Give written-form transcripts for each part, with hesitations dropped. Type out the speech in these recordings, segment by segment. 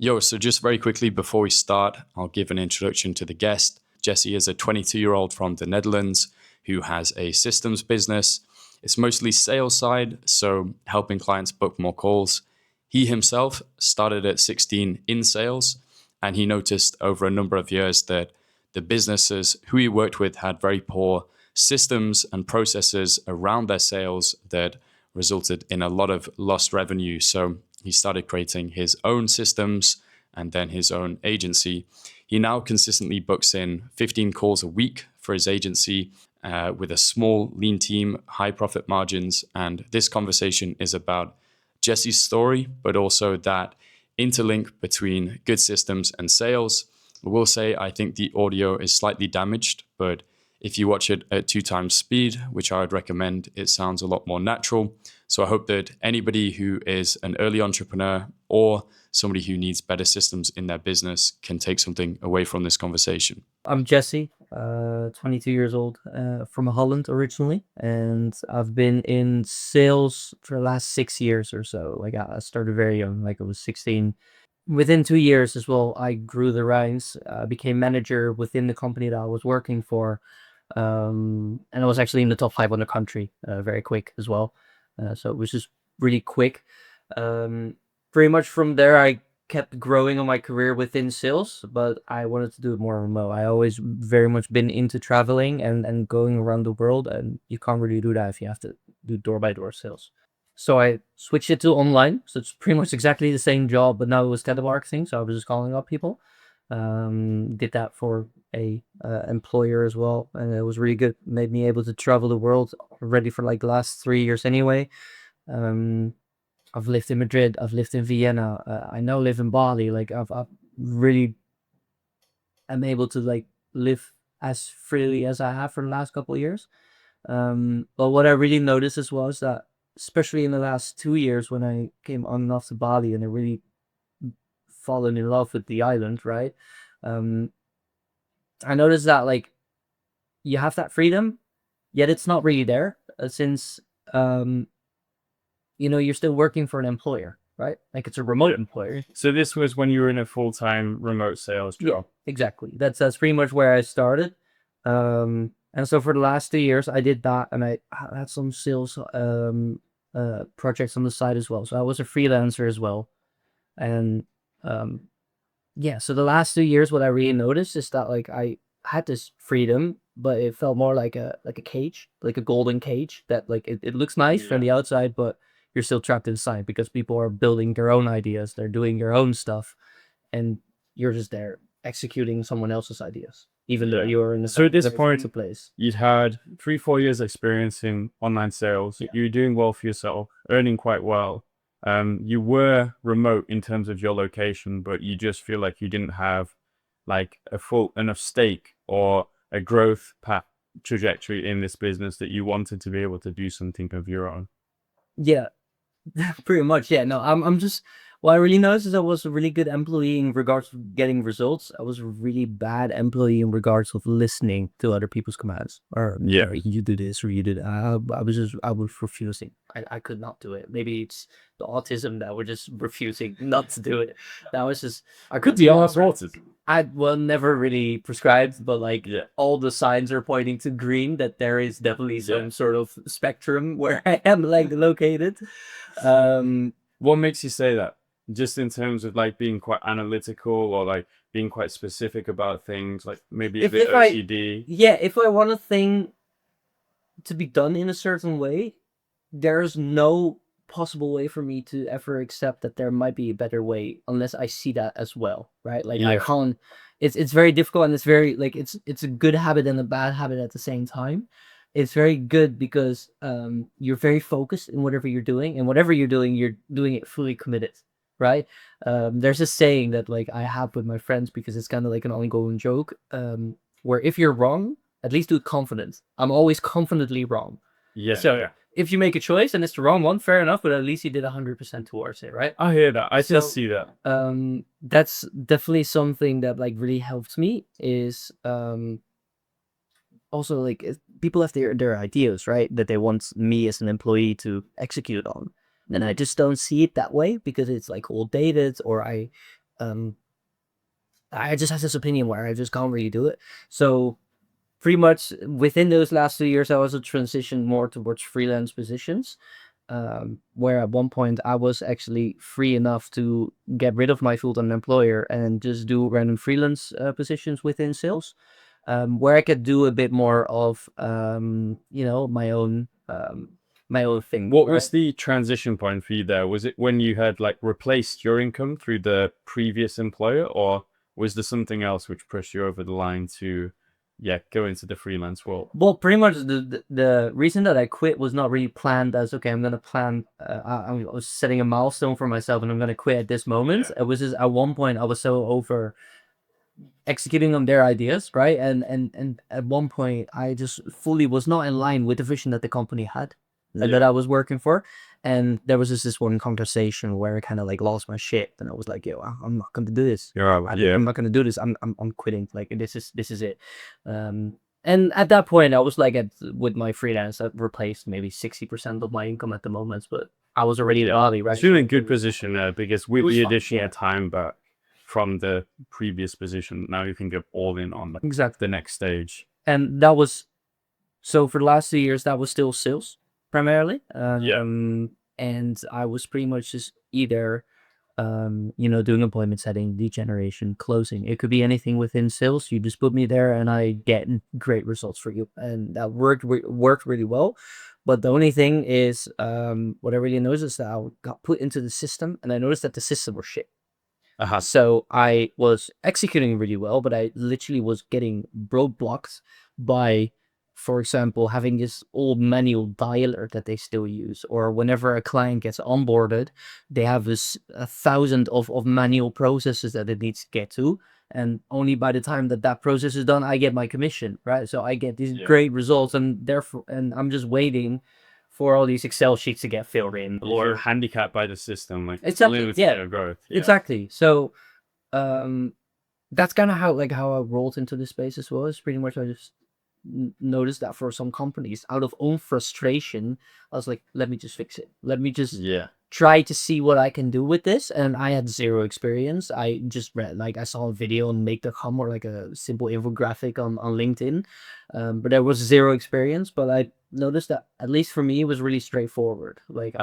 So just very quickly before we start, I'll give an introduction to the guest. Jesse is a 22-year-old from the Netherlands who has a systems business. It's mostly sales side, so helping clients book more calls. He himself started at 16 in sales, and he noticed over a number of years that the businesses who he worked with had very poor systems and processes around their sales that resulted in a lot of lost revenue. So he started creating his own systems and then his own agency. He now consistently books in 15 calls a week for his agency with a small, lean team, high profit margins. And this conversation is about Jesse's story, but also that interlink between good systems and sales. I will say I think the audio is slightly damaged, but if you watch it at 2x speed, which I would recommend, it sounds a lot more natural. So I hope that anybody who is an early entrepreneur or somebody who needs better systems in their business can take something away from this conversation. I'm Jesse, 22 years old, from Holland originally, and I've been in sales for the last 6 years or so. Like I started very young, like I was 16. Within 2 years as well, I grew the ranks, became manager within the company that I was working for, and I was actually in the top 500 country very quick as well. So it was just really quick. Pretty much from there, I kept growing on my career within sales, but I wanted to do it more remote. I always very much been into traveling and going around the world, and you can't really do that if you have to do door-by-door sales. So I switched it to online. So it's pretty much exactly the same job, but now it was telemarketing. So I was just calling up people. Did that for a employer as well, and it was really good. Made me able to travel the world already for like the last 3 years anyway. I've lived in Madrid. I've lived in Vienna. I now live in Bali. Like I've really am able to like live as freely as I have for the last couple of years. But what I really noticed as well is that, especially in the last 2 years when I came on and off to Bali and I really fallen in love with the island, right? I noticed that like you have that freedom, yet it's not really there since you're still working for an employer, right? Like it's a remote employer. So this was when you were in a full-time remote sales job. Yeah, exactly. That's pretty much where I started. And so for the last 2 years, I did that, and I had some sales projects on the side as well. So I was a freelancer as well, and yeah. So the last 2 years, what I really noticed is that like I had this freedom, but it felt more like a cage, like a golden cage that like it looks nice from the outside, but you're still trapped inside because people are building their own ideas, they're doing their own stuff, and you're just there executing someone else's ideas, even though you're in the So at this point, place. you'd had 3-4 years experience in online sales. Yeah. You were doing well for yourself, earning quite well. You were remote in terms of your location, but you just feel like you didn't have like a full enough stake or a growth path trajectory in this business that you wanted to be able to do something of your own. Yeah, pretty much. Yeah, no, I'm just, what I really noticed is I was a really good employee in regards to getting results. I was a really bad employee in regards of listening to other people's commands. Or you do this or you do that. I was refusing. I could not do it. Maybe it's the autism that we're just refusing not to do it. That was just, I could be autism. never really prescribed, but like all the signs are pointing to green that there is definitely some sort of spectrum where I am like located. What makes you say that? Just in terms of like being quite analytical or like being quite specific about things, like maybe a bit OCD. If I want a thing to be done in a certain way, there's no possible way for me to ever accept that there might be a better way unless I see that as well, right? Like I can't. It's very difficult, and it's very like it's a good habit and a bad habit at the same time. It's very good because you're very focused in whatever you're doing, and whatever you're doing it fully committed, right? There's a saying that like I have with my friends because it's kind of like an ongoing joke, where if you're wrong, at least do it confident. I'm always confidently wrong. If you make a choice and it's the wrong one, fair enough, but at least you did 100% towards it, right? I hear that. I just see that. That's definitely something that like really helped me is also like people have their ideas, right? That they want me as an employee to execute on. And I just don't see it that way because it's like all dated, or I I just have this opinion where I just can't really do it. So pretty much within those last 2 years, I was a transition more towards freelance positions. Where at one point I was actually free enough to get rid of my full-time employer and just do random freelance positions within sales, where I could do a bit more of my own thing. What right? was the transition point for you there? Was it when you had like replaced your income through the previous employer, or was there something else which pushed you over the line to, go into the freelance world? Well, pretty much the reason that I quit was not really planned as, okay, I'm gonna plan. I was setting a milestone for myself, and I'm gonna quit at this moment. It was just at one point I was so over executing on their ideas, right? And at one point I just fully was not in line with the vision that the company had, that I was working for. And there was just this one conversation where I kind of like lost my shit, and I was like, "Yo, I'm not gonna do this. I'm not gonna do this. I'm quitting. Like this is it." And at that point, I was like, with my freelance, I replaced maybe 60% of my income at the moment, but I was already at Bali, right? Still in good position there, because with was the fun, additional yeah. time back from the previous position, now you can go all in on Exactly. the next stage. And that was so for the last 2 years, that was still sales primarily. And I was pretty much just either doing appointment setting, lead generation, closing. It could be anything within sales. You just put me there and I get great results for you. And that worked really well. But the only thing is, what I really noticed is that I got put into the system and I noticed that the system was shit. So I was executing really well, but I literally was getting roadblocked by, for example, having this old manual dialer that they still use, or whenever a client gets onboarded, they have a thousand of manual processes that it needs to get to. And only by the time that process is done, I get my commission, right? So I get these great results, and therefore, and I'm just waiting for all these Excel sheets to get filled in. You're handicapped by the system, like Exactly, limits yeah. your growth. Exactly. So that's kind of how I rolled into this space as well. Is pretty much I just noticed that for some companies, out of own frustration, I was like, let me just fix it. Let me just try to see what I can do with this. And I had zero experience. I just read, like, I saw a video on Make.com or like a simple infographic on LinkedIn, but there was zero experience. But I noticed that at least for me, it was really straightforward. Like,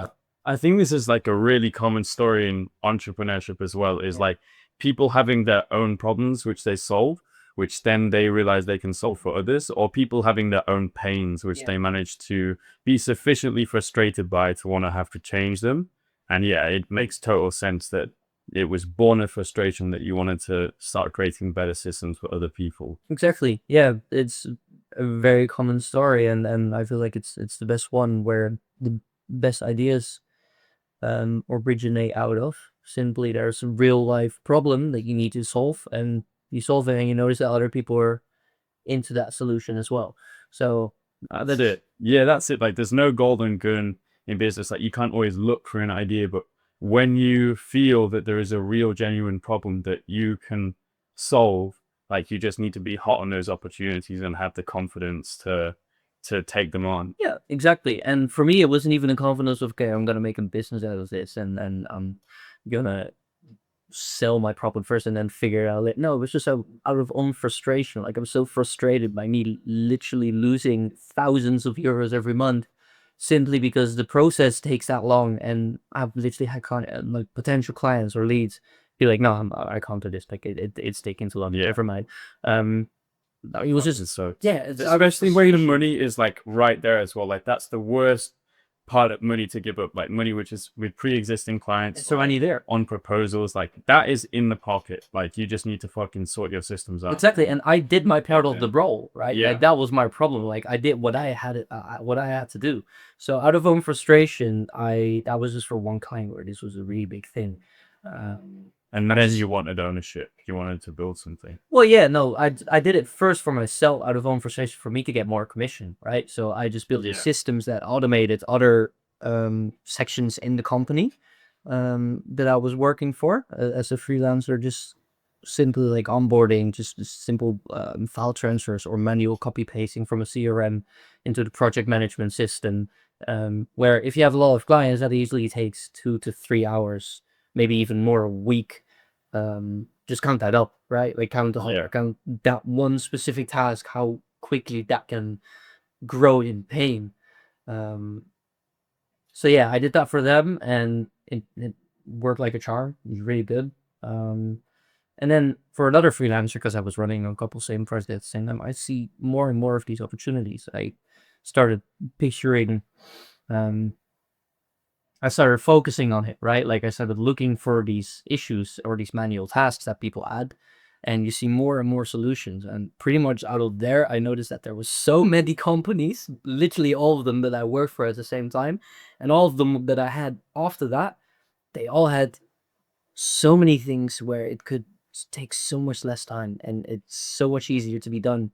I think this is like a really common story in entrepreneurship as well, is like people having their own problems which they solve, which then they realize they can solve for others, or people having their own pains which they manage to be sufficiently frustrated by to want to have to change them. And it makes total sense that it was born of frustration that you wanted to start creating better systems for other people. Exactly. Yeah, it's a very common story, and I feel like it's the best one where the best ideas originate out of. Simply, there's a real life problem that you need to solve, and you solve it, and you notice that other people are into that solution as well. So That's it. Yeah, that's it. Like, there's no golden gun in business. Like, you can't always look for an idea, but when you feel that there is a real, genuine problem that you can solve, like, you just need to be hot on those opportunities and have the confidence to take them on. yeah, exactly. And for me, it wasn't even a confidence of, okay, I'm gonna make a business out of this, and I'm gonna sell my problem first and then figure it out later. No, it was just out of own frustration. Like, I'm so frustrated by me literally losing thousands of euros every month simply because the process takes that long. And I've literally had like potential clients or leads be like, no, I can't do this. Like, it's taking too long. Never mind. It was just So especially where the money is like right there as well. Like, that's the worst part of money to give up. Like, money which is with pre-existing clients, so money there on proposals, like that is in the pocket. Like, you just need to fucking sort your systems out. Exactly. And I did my part of the role, right? Yeah. Like, that was my problem. Like, I did what I had to do. So out of own frustration, that was just for one client where this was a really big thing. And then you wanted ownership. You wanted to build something. Well, yeah, no, I did it first for myself out of own frustration for me to get more commission, right? So I just built these systems that automated other sections in the company that I was working for as a freelancer, just simply like onboarding, just simple file transfers or manual copy pasting from a CRM into the project management system, where if you have a lot of clients, that easily takes 2 to 3 hours, maybe even more a week, just count that up, right? Like count Yeah. count that one specific task, how quickly that can grow in pain. Um, so yeah, I did that for them, and it worked like a charm. It was really good. Um, and then for another freelancer, because I was running a couple same projects at the same time, I see more and more of these opportunities. Started picturing, um, I started focusing on it, right? Like I started looking for these issues or these manual tasks that people add, and you see more and more solutions. And pretty much out of there, I noticed that there was so many companies, literally all of them that I worked for at the same time, and all of them that I had after that, they all had so many things where it could take so much less time and it's so much easier to be done.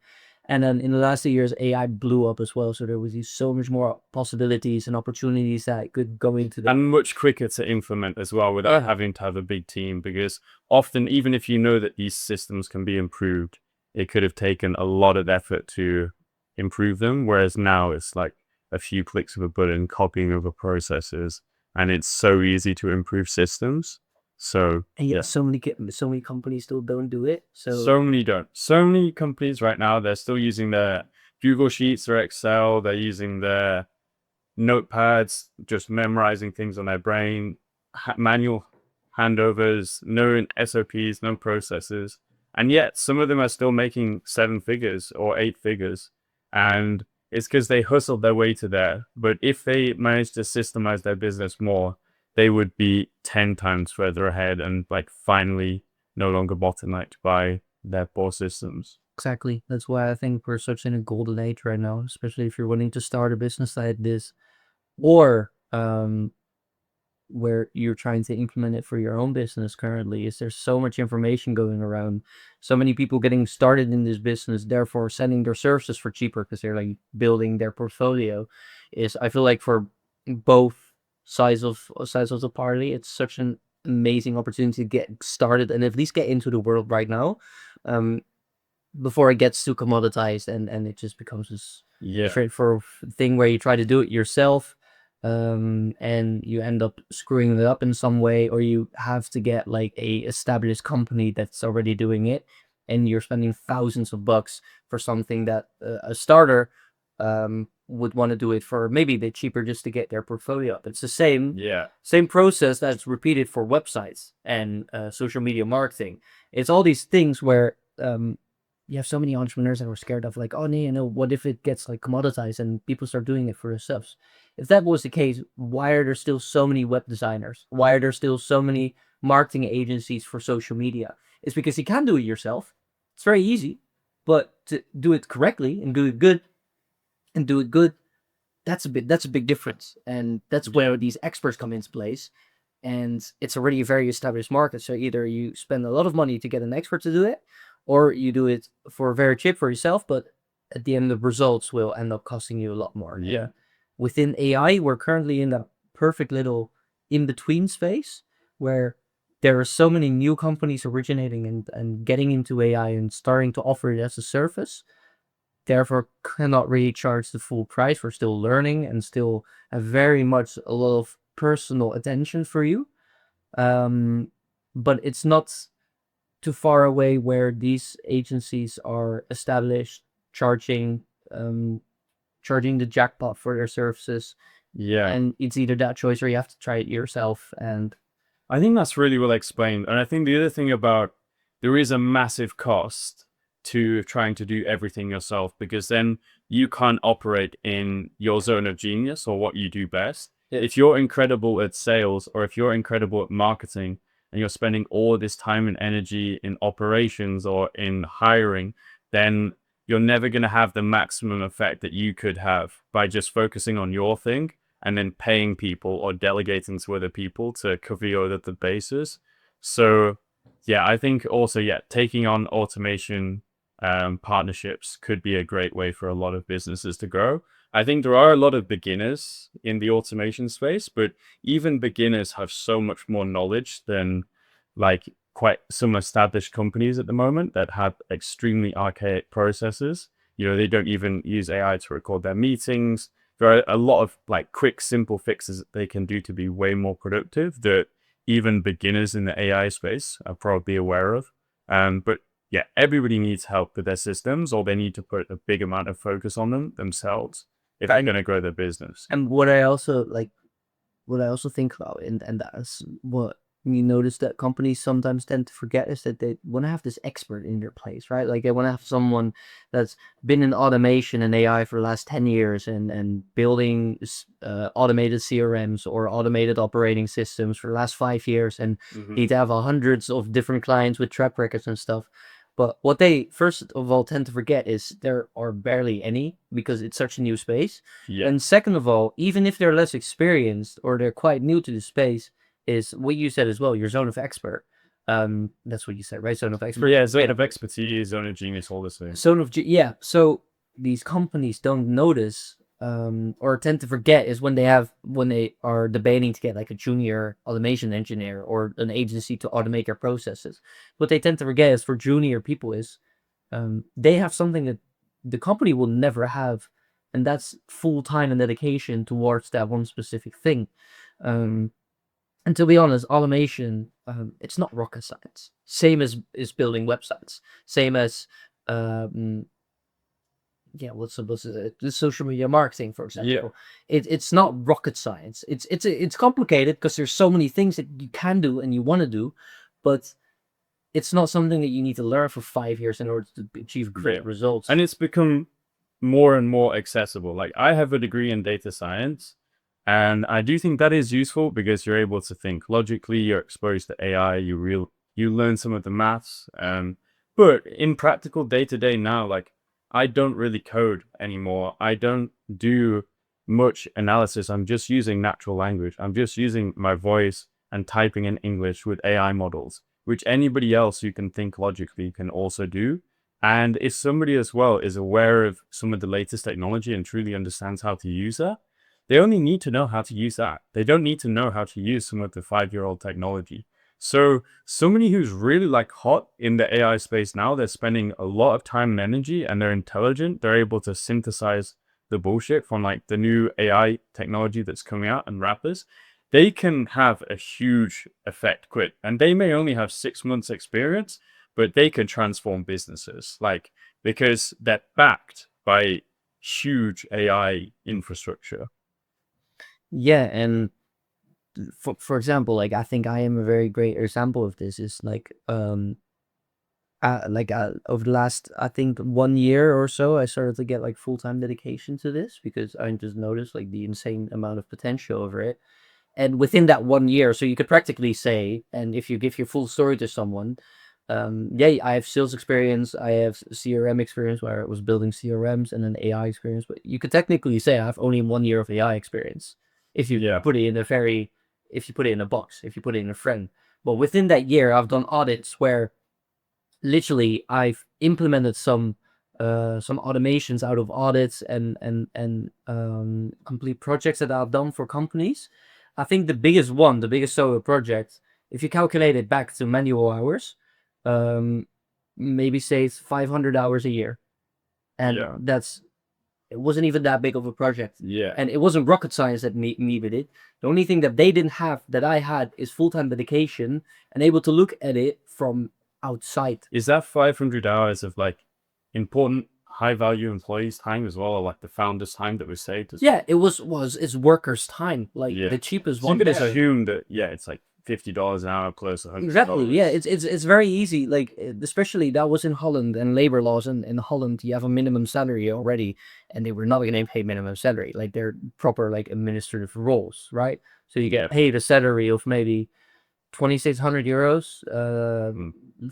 And then in the last 2 years, AI blew up as well. So there was so much more possibilities and opportunities that could go into the. And much quicker to implement as well without having to have a big team, because often, even if you know that these systems can be improved, it could have taken a lot of effort to improve them. Whereas now it's like a few clicks of a button, copying over processes, and it's so easy to improve systems. So And yeah, yet so many companies still don't do it. So so many don't. So many companies right now, they're still using their Google Sheets or Excel. They're using their notepads, just memorizing things on their brain, manual handovers, no SOPs, no processes. And yet some of them are still making 7 figures or 8 figures. And it's because they hustled their way to there. But if they managed to systemize their business more, they would be 10 times further ahead and like finally no longer bottlenecked by their poor systems. exactly, that's why I think we're such in a golden age right now, especially if you're wanting to start a business like this, or where you're trying to implement it for your own business currently. Is there's so much information going around, so many people getting started in this business, therefore selling their services for cheaper because they're like building their portfolio. Is I feel like for both sides of the party, it's such an amazing opportunity to get started and at least get into the world right now, um, before it gets too commoditized and it just becomes this Yeah. straightforward thing where you try to do it yourself, and you end up screwing it up in some way, or you have to get like a established company that's already doing it, and you're spending thousands of bucks for something that a starter would want to do it for maybe a bit cheaper just to get their portfolio up. It's the Yeah. same process that's repeated for websites and social media marketing. It's all these things where you have so many entrepreneurs that were scared of like, oh, no, what if it gets like commoditized and people start doing it for themselves? If that was the case, why are there still so many web designers? Why are there still so many marketing agencies for social media? It's because you can do it yourself. It's very easy, but to do it correctly and do it good, that's a big difference. And that's where these experts come into place. And it's already a very established market. So either you spend a lot of money to get an expert to do it, or you do it for very cheap for yourself, but at the end the results will end up costing you a lot more. Yeah. And within AI, we're currently in that perfect little in-between space where there are so many new companies originating and getting into AI and starting to offer it as a service, therefore cannot really charge the full price. We're still learning and still have very much a lot of personal attention for you. But it's not too far away where these agencies are established, charging charging the jackpot for their services. Yeah. And it's either that choice or you have to try it yourself. And I think that's really well explained. And I think the other thing about there is a massive cost to trying to do everything yourself, because then you can't operate in your zone of genius or what you do best. Yeah. If you're incredible at sales or if you're incredible at marketing and you're spending all this time and energy in operations or in hiring, then you're never going to have the maximum effect that you could have by just focusing on your thing and then paying people or delegating to other people to cover your other bases. So yeah, I think also, yeah, taking on automation partnerships could be a great way for a lot of businesses to grow. I think there are a lot of beginners in the automation space, but even beginners have so much more knowledge than like quite some established companies at the moment that have extremely archaic processes. You know, they don't even use AI to record their meetings. There are a lot of like quick, simple fixes that they can do to be way more productive that even beginners in the AI space are probably aware of. But yeah, everybody needs help with their systems, or they need to put a big amount of focus on them themselves if they're going to grow their business. And what I also think about, and that's what you notice that companies sometimes tend to forget, is that they want to have this expert in their place, right? Like they want to have someone that's been in automation and AI for the last 10 years and building automated CRMs or automated operating systems for the last 5 years, and need to have hundreds of different clients with track records and stuff. But what they first of all tend to forget is there are barely any, because it's such a new space. Yeah. And second of all, even if they're less experienced or they're quite new to the space, is what you said as well, your zone of expert. That's what you said, right? Zone of expert. But yeah, zone of expertise, zone of genius, all this thing. Yeah. So these companies don't notice, or tend to forget, is when they are debating to get like a junior automation engineer or an agency to automate their processes. What they tend to forget is, for junior people, is they have something that the company will never have, and that's full time and dedication towards that one specific thing. And to be honest, automation, it's not rocket science. Same as is building websites. Same as what's the social media marketing, for example. It's not rocket science. It's complicated because there's so many things that you can do and you want to do, but it's not something that you need to learn for 5 years in order to achieve great results. And it's become more and more accessible. Like I have a degree in data science, and I do think that is useful because you're able to think logically, you're exposed to AI, you learn some of the maths. But in practical day-to-day now, like I don't really code anymore. I don't do much analysis. I'm just using natural language. I'm just using my voice and typing in English with AI models, which anybody else who can think logically can also do. And if somebody as well is aware of some of the latest technology and truly understands how to use that, they only need to know how to use that. They don't need to know how to use some of the 5-year-old technology. So somebody who's really like hot in the AI space now, they're spending a lot of time and energy, and they're intelligent. They're able to synthesize the bullshit from like the new AI technology that's coming out and rappers. They can have a huge effect quick, and they may only have 6 months experience, but they can transform businesses, like, because they're backed by huge AI infrastructure. Yeah, and for example, like I think I am a very great example of this. Is like over the last, I think, 1 year or so, I started to get like full-time dedication to this, because I just noticed like the insane amount of potential over it. And within that 1 year, so you could practically say, and if you give your full story to someone, I have sales experience, I have CRM experience where I was building CRMs, and an AI experience, but you could technically say I have only 1 year of AI experience if you put it in if you put it in a box, if you put it in a friend. But within that year, I've done audits where literally I've implemented some automations out of audits and complete projects that I've done for companies. I think the biggest solo project, if you calculate it back to manual hours, maybe say it's 500 hours a year. And it wasn't even that big of a project. And it wasn't rocket science that needed it. The only thing that they didn't have that I had is full-time dedication and able to look at it from outside. Is that 500 hours of like important high-value employees' time as well, or like the founders' time that was saved? It's workers' time, like the cheapest one. You could assume that it's like $50 an hour plus $100. Exactly. Yeah, it's very easy. Like especially that was in Holland, and labor laws in Holland, you have a minimum salary already, and they were not going to pay minimum salary. Like they're proper like administrative roles, right? So you get paid a salary of maybe 2,600 euros,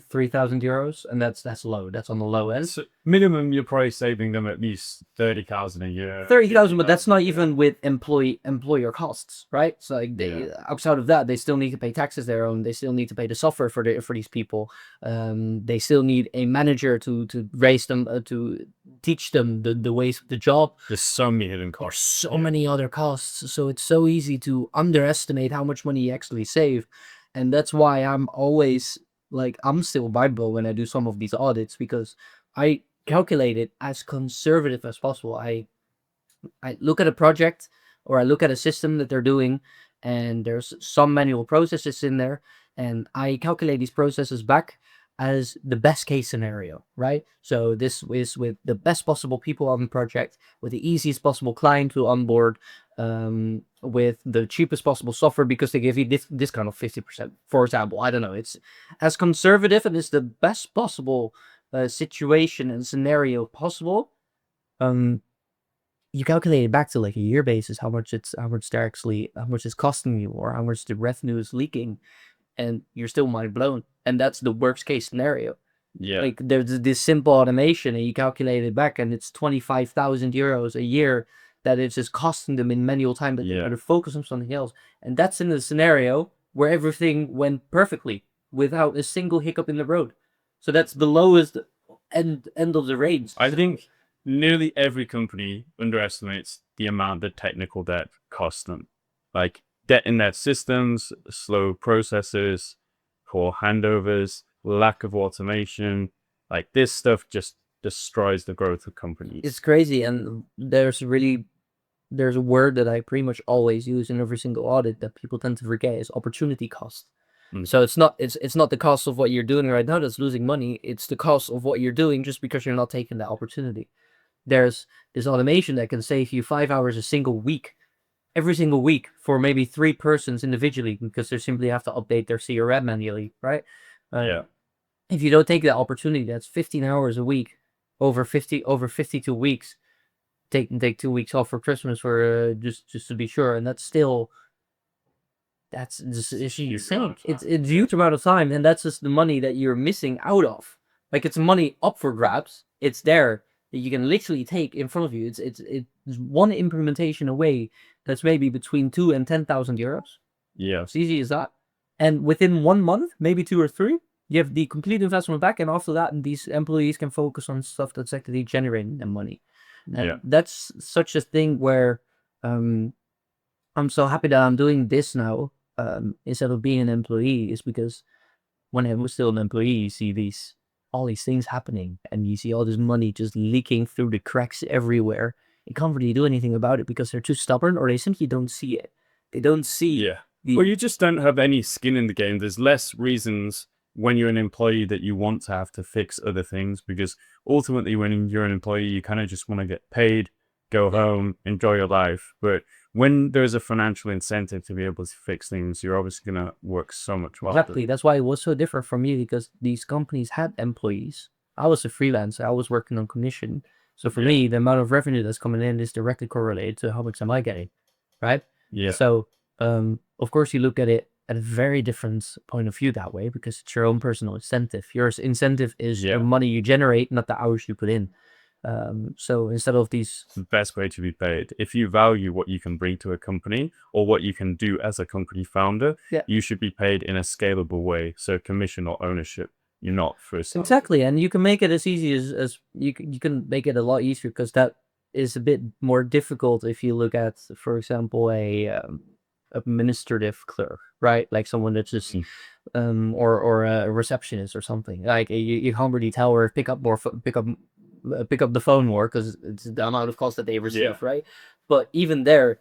3,000 euros, and that's low. That's on the low end. So minimum, you're probably saving them at least 30,000 a year. 30,000, but that's not even with employer costs, right? So like outside of that, they still need to pay taxes their own. They still need to pay the software for these people. They still need a manager to raise them, to teach them the ways of the job. There's so many hidden costs. So many other costs. So it's so easy to underestimate how much money you actually save. And that's why I'm always like, I'm still mind-blown when I do some of these audits, because I calculate it as conservative as possible. I look at a project, or I look at a system that they're doing, and there's some manual processes in there, and I calculate these processes back as the best case scenario, right? So this is with the best possible people on the project, with the easiest possible client to onboard, with the cheapest possible software because they give you discount of 50%, for example. I don't know. It's as conservative and it's the best possible situation and scenario possible. You calculate it back to like a year basis, how much it's costing you, or how much the revenue is leaking, and you're still mind blown. And that's the worst case scenario. Yeah. Like there's this simple automation, and you calculate it back, and it's 25,000 euros a year that it's just costing them in manual time, but they're focused on something else. And that's in the scenario where everything went perfectly without a single hiccup in the road. So that's the lowest end of the range. I think nearly every company underestimates the amount that technical debt costs them. Like debt in their systems, slow processes, poor handovers, lack of automation. Like this stuff just destroys the growth of companies. It's crazy. And there's a word that I pretty much always use in every single audit that people tend to forget, is opportunity cost. So it's not the cost of what you're doing right now that's losing money. It's the cost of what you're doing just because you're not taking that opportunity. There's this automation that can save you 5 hours every single week for maybe 3 persons individually, because they simply have to update their CRM manually, right? If you don't take that opportunity, that's 15 hours a week over 52 weeks. Take 2 weeks off for Christmas for just to be sure, and that's just insane. It's a huge amount of time, and that's just the money that you're missing out of. Like, it's money up for grabs. It's there that you can literally take in front of you. It's one implementation away. That's maybe between 2 and 10,000 euros. Yeah, It's easy as that. And within 1 month, maybe 2 or 3, you have the complete investment back, and after that, these employees can focus on stuff that's actually generating them money. And that's such a thing where I'm so happy that I'm doing this now, instead of being an employee, is because when I was still an employee, you see all these things happening, and you see all this money just leaking through the cracks everywhere. You can't really do anything about it because they're too stubborn, or they simply don't see it. They don't see. Well, you just don't have any skin in the game. There's less reasons when you're an employee that you want to have to fix other things, because ultimately when you're an employee, you kind of just want to get paid, go home, enjoy your life. But when there's a financial incentive to be able to fix things, you're obviously going to work so much harder. Exactly. That's why it was so different for me, because these companies had employees. I was a freelancer. I was working on commission. So for me, the amount of revenue that's coming in is directly correlated to how much am I getting, right? Yeah. So, of course, you look at it at a very different point of view that way, because it's your own personal incentive. Your incentive is the money you generate, not the hours you put in. So instead of these... It's the best way to be paid. If you value what you can bring to a company or what you can do as a company founder, you should be paid in a scalable way. So commission or ownership, you're not first. Exactly. And you can make it as easy as you can make it a lot easier, because that is a bit more difficult if you look at, for example, a administrative clerk, right? Like someone that's just or a receptionist or something. Like you can't really tell her pick up the phone more, because it's the amount of calls that they receive, right? But even there,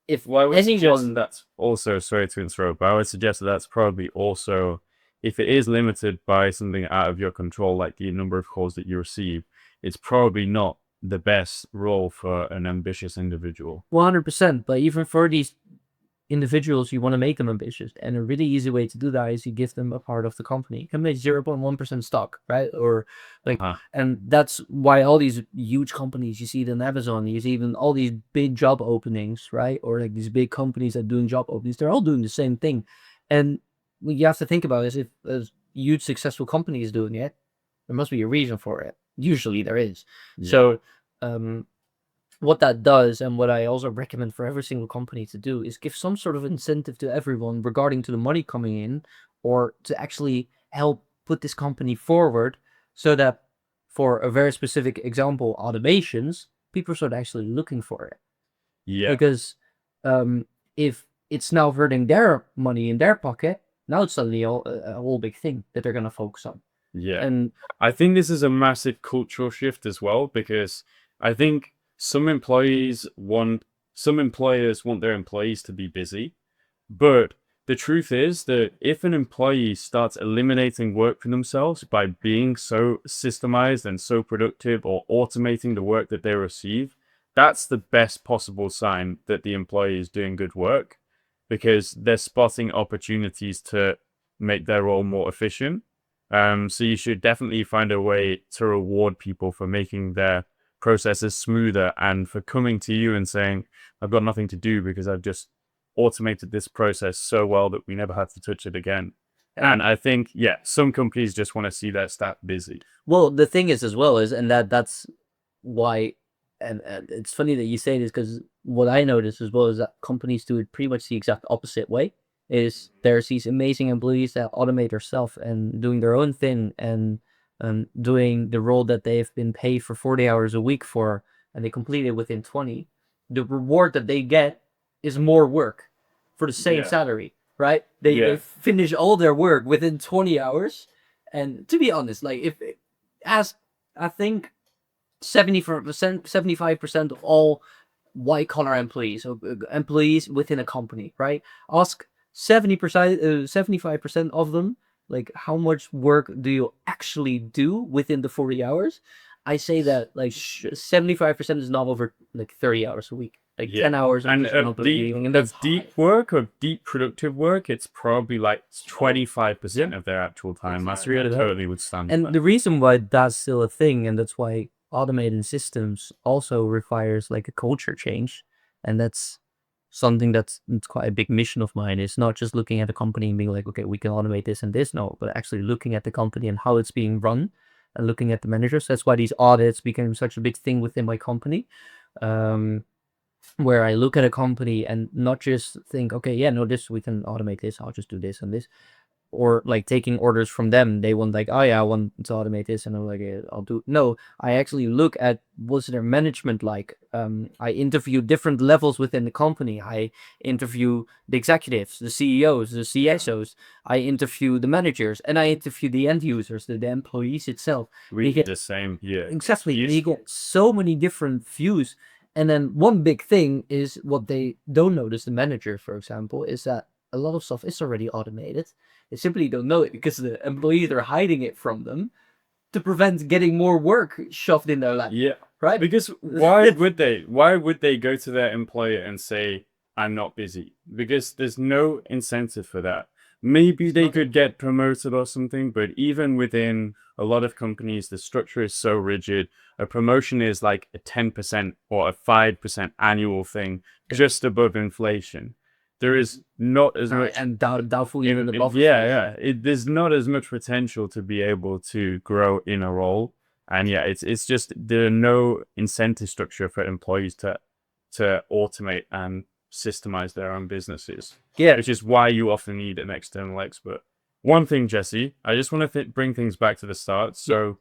if I would suggest that's also, sorry to interrupt, but I would suggest that that's probably also, if it is limited by something out of your control, like the number of calls that you receive, it's probably not the best role for an ambitious individual. 100%. But even for these individuals, you want to make them ambitious, and a really easy way to do that is you give them a part of the company. You can make 0.1% stock, right? Or like, and that's why all these huge companies, you see it on Amazon, you see even all these big job openings, right? Or like these big companies that are doing job openings, they're all doing the same thing. And what you have to think about is, if a huge successful company is doing it, there must be a reason for it. Usually there is. So what that does, and what I also recommend for every single company to do, is give some sort of incentive to everyone regarding to the money coming in, or to actually help put this company forward, so that, for a very specific example, automations, people start actually looking for it. Because if it's now hurting their money in their pocket, now it's suddenly a whole big thing that they're going to focus on. And I think this is a massive cultural shift as well, because I think some employees want some employers want their employees to be busy, but the truth is that if an employee starts eliminating work for themselves by being so systemized and so productive, or automating the work that they receive, that's the best possible sign that the employee is doing good work, because they're spotting opportunities to make their role more efficient. So you should definitely find a way to reward people for making their processes smoother and for coming to you and saying, I've got nothing to do because I've just automated this process so well that we never have to touch it again. And I think, yeah, some companies just want to see their staff busy. Well, the thing is as well is, and that's why, and it's funny that you say this, because what I notice as well is that companies do it pretty much the exact opposite way. Is there's these amazing employees that automate themselves and doing their own thing, and doing the role that they've been paid for 40 hours a week for, and they complete it within 20. The reward that they get is more work for the same Yeah. salary, right? They Yeah. finish all their work within 20 hours. And to be honest, like as I think 70%, 75% of all white collar employees, so employees within a company, right? Ask 70%, 75% of them, like, how much work do you actually do within the 40 hours? I say that like 75% is not over like 30 hours a week, like Yeah. 10 hours. And just not of doing, and that's deep work, of deep productive work, it's probably like 25% of their actual time. That's really low. totally would stand. And the reason why that's still a thing, and that's why automated systems also requires like a culture change, and that's something that's it's quite a big mission of mine, is not just looking at a company and being like, okay, we can automate this and this, no, but actually looking at the company and how it's being run, and looking at the managers. That's why these audits became such a big thing within my company, where I look at a company and not just think, okay, yeah, no, this we can automate this, I'll just do this and this, or like taking orders from them. They want like, oh yeah, I want to automate this, and I'm like, yeah, I'll do. No, I actually look at what's their management like. I interview different levels within the company. I interview the executives, the CEOs, the CSOs. I interview the managers, and I interview the end users, the employees itself. We get the same, yeah. Exactly. Yes. You get so many different views. And then one big thing is what they don't notice, the manager, for example, is that a lot of stuff is already automated. They simply don't know it because the employees are hiding it from them to prevent getting more work shoved in their lap. Yeah. Right? Because why would they? Why would they go to their employer and say, I'm not busy? Because there's no incentive for that. Maybe they could get promoted or something, but even within a lot of companies, the structure is so rigid. A promotion is like a 10% or a 5% annual thing, just above inflation. There is not as much, and doubtful even above. yeah. There's not as much potential to be able to grow in a role. And yeah, it's just there are no incentive structure for employees to automate and systemize their own businesses. Yeah. Which is why you often need an external expert. One thing, Jesse, I just want to bring things back to the start. So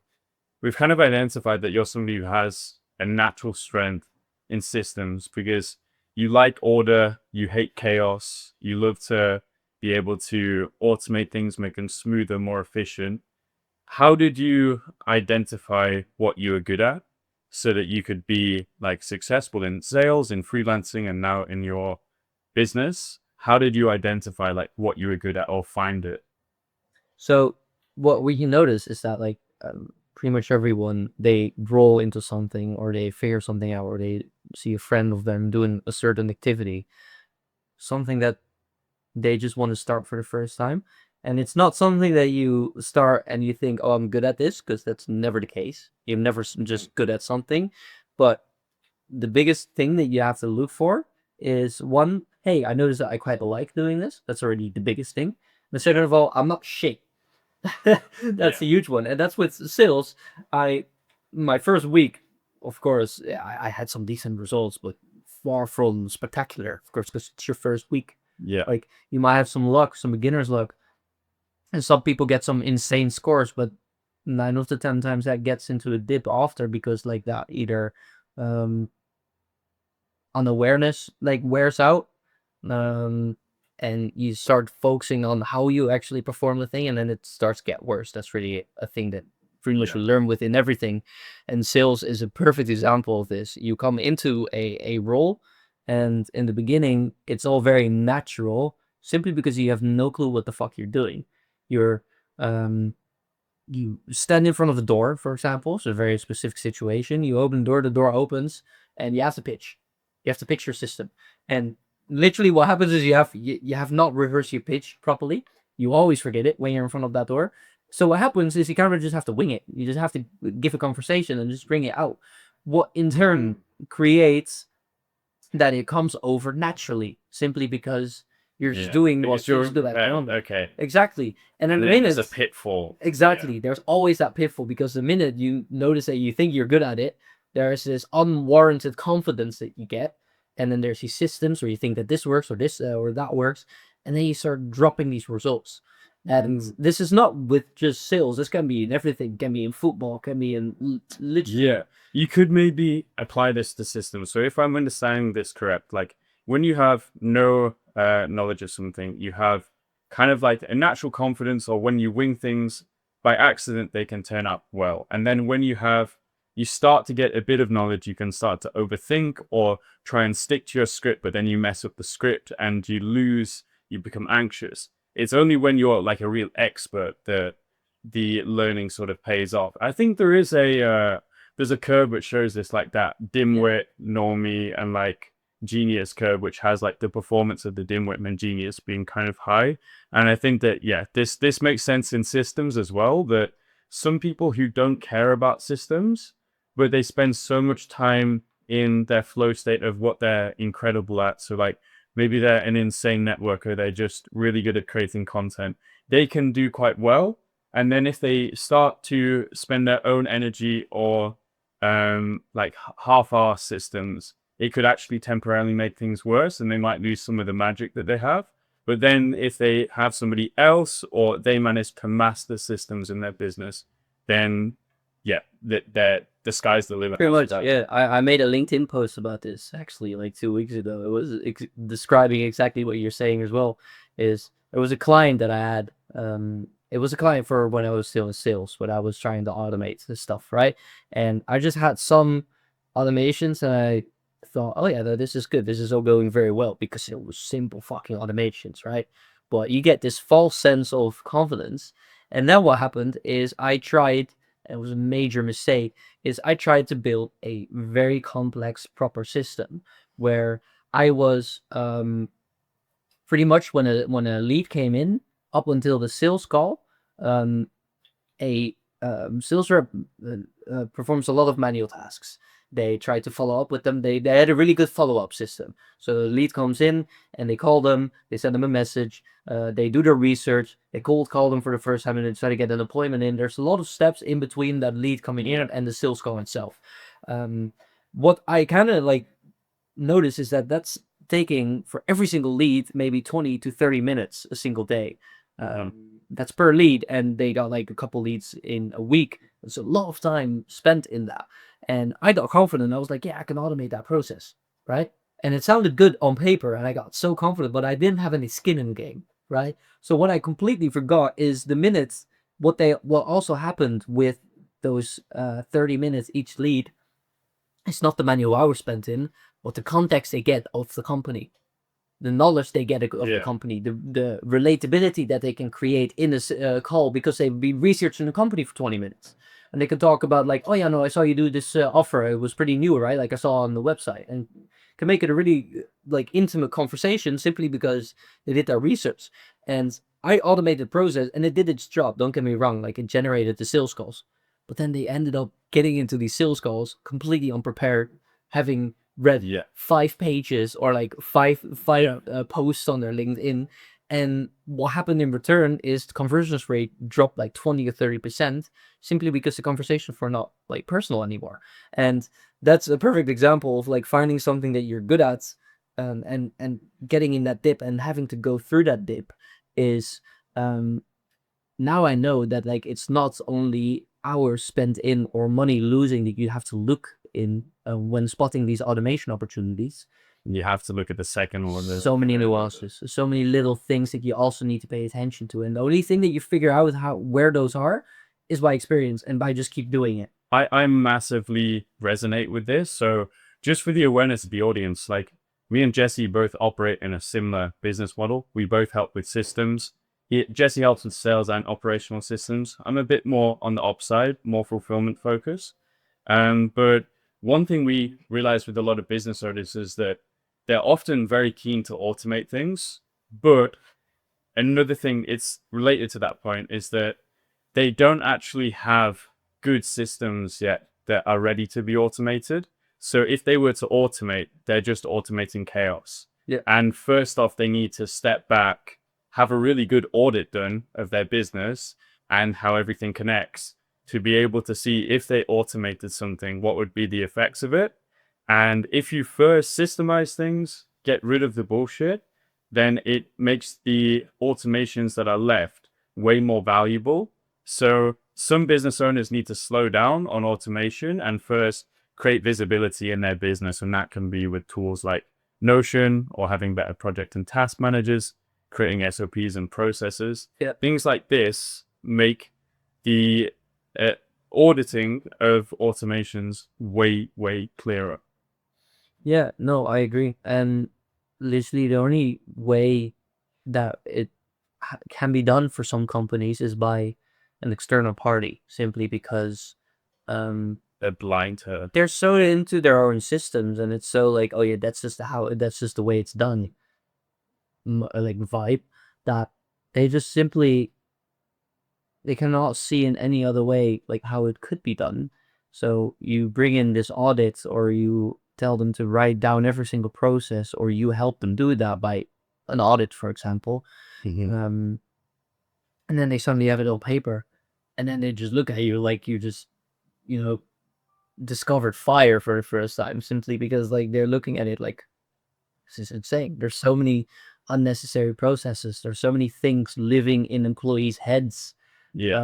we've kind of identified that you're somebody who has a natural strength in systems because you like order, you hate chaos, you love to be able to automate things, make them smoother, more efficient. How did you identify what you were good at so that you could be like successful in sales, in freelancing, and now in your business? How did you identify like what you were good at or find it? So what we can notice is that like pretty much everyone, they roll into something, or they figure something out, or they see a friend of them doing a certain activity, something that they just want to start for the first time. And it's not something that you start and you think, oh, I'm good at this, because that's never the case. You're never just good at something. But the biggest thing that you have to look for is, one, hey, I noticed that I quite like doing this. That's already the biggest thing. The second of all, I'm not shit. That's a huge one. And that's with sales. My first week, of course, I had some decent results, but far from spectacular, of course, because it's your first week. Yeah. Like, you might have some luck, some beginner's luck, and some people get some insane scores, but 9 of the 10 times that gets into a dip after, because like that either unawareness like wears out, and you start focusing on how you actually perform the thing, and then it starts to get worse. That's really a thing that pretty much you learn within everything, and sales is a perfect example of this. You come into a role, And in the beginning, it's all very natural, simply because you have no clue what the fuck you're doing. You're you stand in front of the door, for example. It's a very specific situation. You open the door opens, and you have to pitch. You have to pitch your system. And literally what happens is you have not rehearsed your pitch properly. You always forget it when you're in front of that door. So what happens is you kind of just have to wing it. You just have to give a conversation and just bring it out. What in turn creates that it comes over naturally, simply because you're just doing what you're supposed to do at home. Okay. Exactly. And then There's a pitfall. Exactly. Yeah. There's always that pitfall, because the minute you notice that you think you're good at it, there's this unwarranted confidence that you get. And then there's these systems where you think that this works or this or that works. And then you start dropping these results. And this is not with just sales. This can be in everything. Can be in football. Can be in literally. Yeah. You could maybe apply this to systems. So if I'm understanding this correct, like when you have no knowledge of something, you have kind of like a natural confidence, or when you wing things by accident, they can turn out well. And then when you start to get a bit of knowledge, you can start to overthink or try and stick to your script, but then you mess up the script and you become anxious. It's only when you're like a real expert that the learning sort of pays off. I think there's a curve which shows this, like that dimwit, normie, and like genius curve, which has like the performance of the dimwit and genius being kind of high. And I think that, yeah, this makes sense in systems as well, that some people who don't care about systems, but they spend so much time in their flow state of what they're incredible at. So like maybe they're an insane networker, they're just really good at creating content, they can do quite well. And then if they start to spend their own energy or like half-ass systems, it could actually temporarily make things worse, and they might lose some of the magic that they have. But then if they have somebody else, or they manage to master systems in their business, then yeah, the sky's the limit. Pretty much, yeah. I made a LinkedIn post about this actually like 2 weeks ago. It was describing exactly what you're saying as well. Is it was a client that I had. It was a client for when I was still in sales, but I was trying to automate this stuff, right? And I just had some automations, and I thought, oh yeah, this is good. This is all going very well, because it was simple fucking automations, right? But you get this false sense of confidence. And then what happened is I tried, and it was a major mistake, is I tried to build a very complex, proper system where I was pretty much when a lead came in, up until the sales call, a sales rep performs a lot of manual tasks. They try to follow up with them. They had a really good follow-up system. So the lead comes in, and they call them, they send them a message, they do their research, they call them for the first time, and they try to get an appointment in. There's a lot of steps in between that lead coming in and the sales call itself. What I kind of like notice is that that's taking, for every single lead, maybe 20 to 30 minutes a single day. That's per lead, and they got like a couple leads in a week. It's a lot of time spent in that. And I got confident. I was like, yeah, I can automate that process, right? And it sounded good on paper, and I got so confident, but I didn't have any skin in the game, right? So what I completely forgot is the minutes, what also happened with those 30 minutes each lead. It's not the manual hours spent in, but the context they get of the company, the knowledge they get of the company, the relatability that they can create in a call, because they've been researching the company for 20 minutes. And they can talk about like, oh yeah, no, I saw you do this offer. It was pretty new, right? Like I saw on the website, and can make it a really like intimate conversation simply because they did their research. And I automated the process, and it did its job. Don't get me wrong. Like it generated the sales calls, but then they ended up getting into these sales calls completely unprepared, having read 5 pages or like five posts on their LinkedIn. And what happened in return is the conversion rate dropped like 20 or 30%, simply because the conversations were not like personal anymore. And that's a perfect example of like finding something that you're good at, and getting in that dip and having to go through that dip is, now I know that like it's not only hours spent in or money losing that you have to look in when spotting these automation opportunities. You have to look at the second one. So many nuances, so many little things that you also need to pay attention to. And the only thing that you figure out where those are is by experience and by just keep doing it. I massively resonate with this. So just for the awareness of the audience, like me and Jesse both operate in a similar business model. We both help with systems. Jesse helps with sales and operational systems. I'm a bit more on the ops side, more fulfillment focus. But one thing we realize with a lot of business owners is that they're often very keen to automate things. But another thing it's related to that point is that they don't actually have good systems yet that are ready to be automated. So if they were to automate, they're just automating chaos. Yeah. And first off, they need to step back, have a really good audit done of their business and how everything connects to be able to see if they automated something, what would be the effects of it. And if you first systemize things, get rid of the bullshit, then it makes the automations that are left way more valuable. So some business owners need to slow down on automation and first create visibility in their business. And that can be with tools like Notion or having better project and task managers, creating SOPs and processes. Yeah. Things like this make the auditing of automations way, way clearer. Yeah, no, I agree. And literally the only way that it can be done for some companies is by an external party, simply because They're blind to. they're so into their own systems, and it's so like, oh yeah, that's just the way it's done, like vibe, that they just simply they cannot see in any other way like how it could be done. So you bring in this audit, or you tell them to write down every single process, or you help them do that by an audit, for example. And then they suddenly have it on paper, and then they just look at you like you just, discovered fire for the first time, simply because like they're looking at it like, this is insane. There's so many unnecessary processes. There's so many things living in employees' heads. Yeah.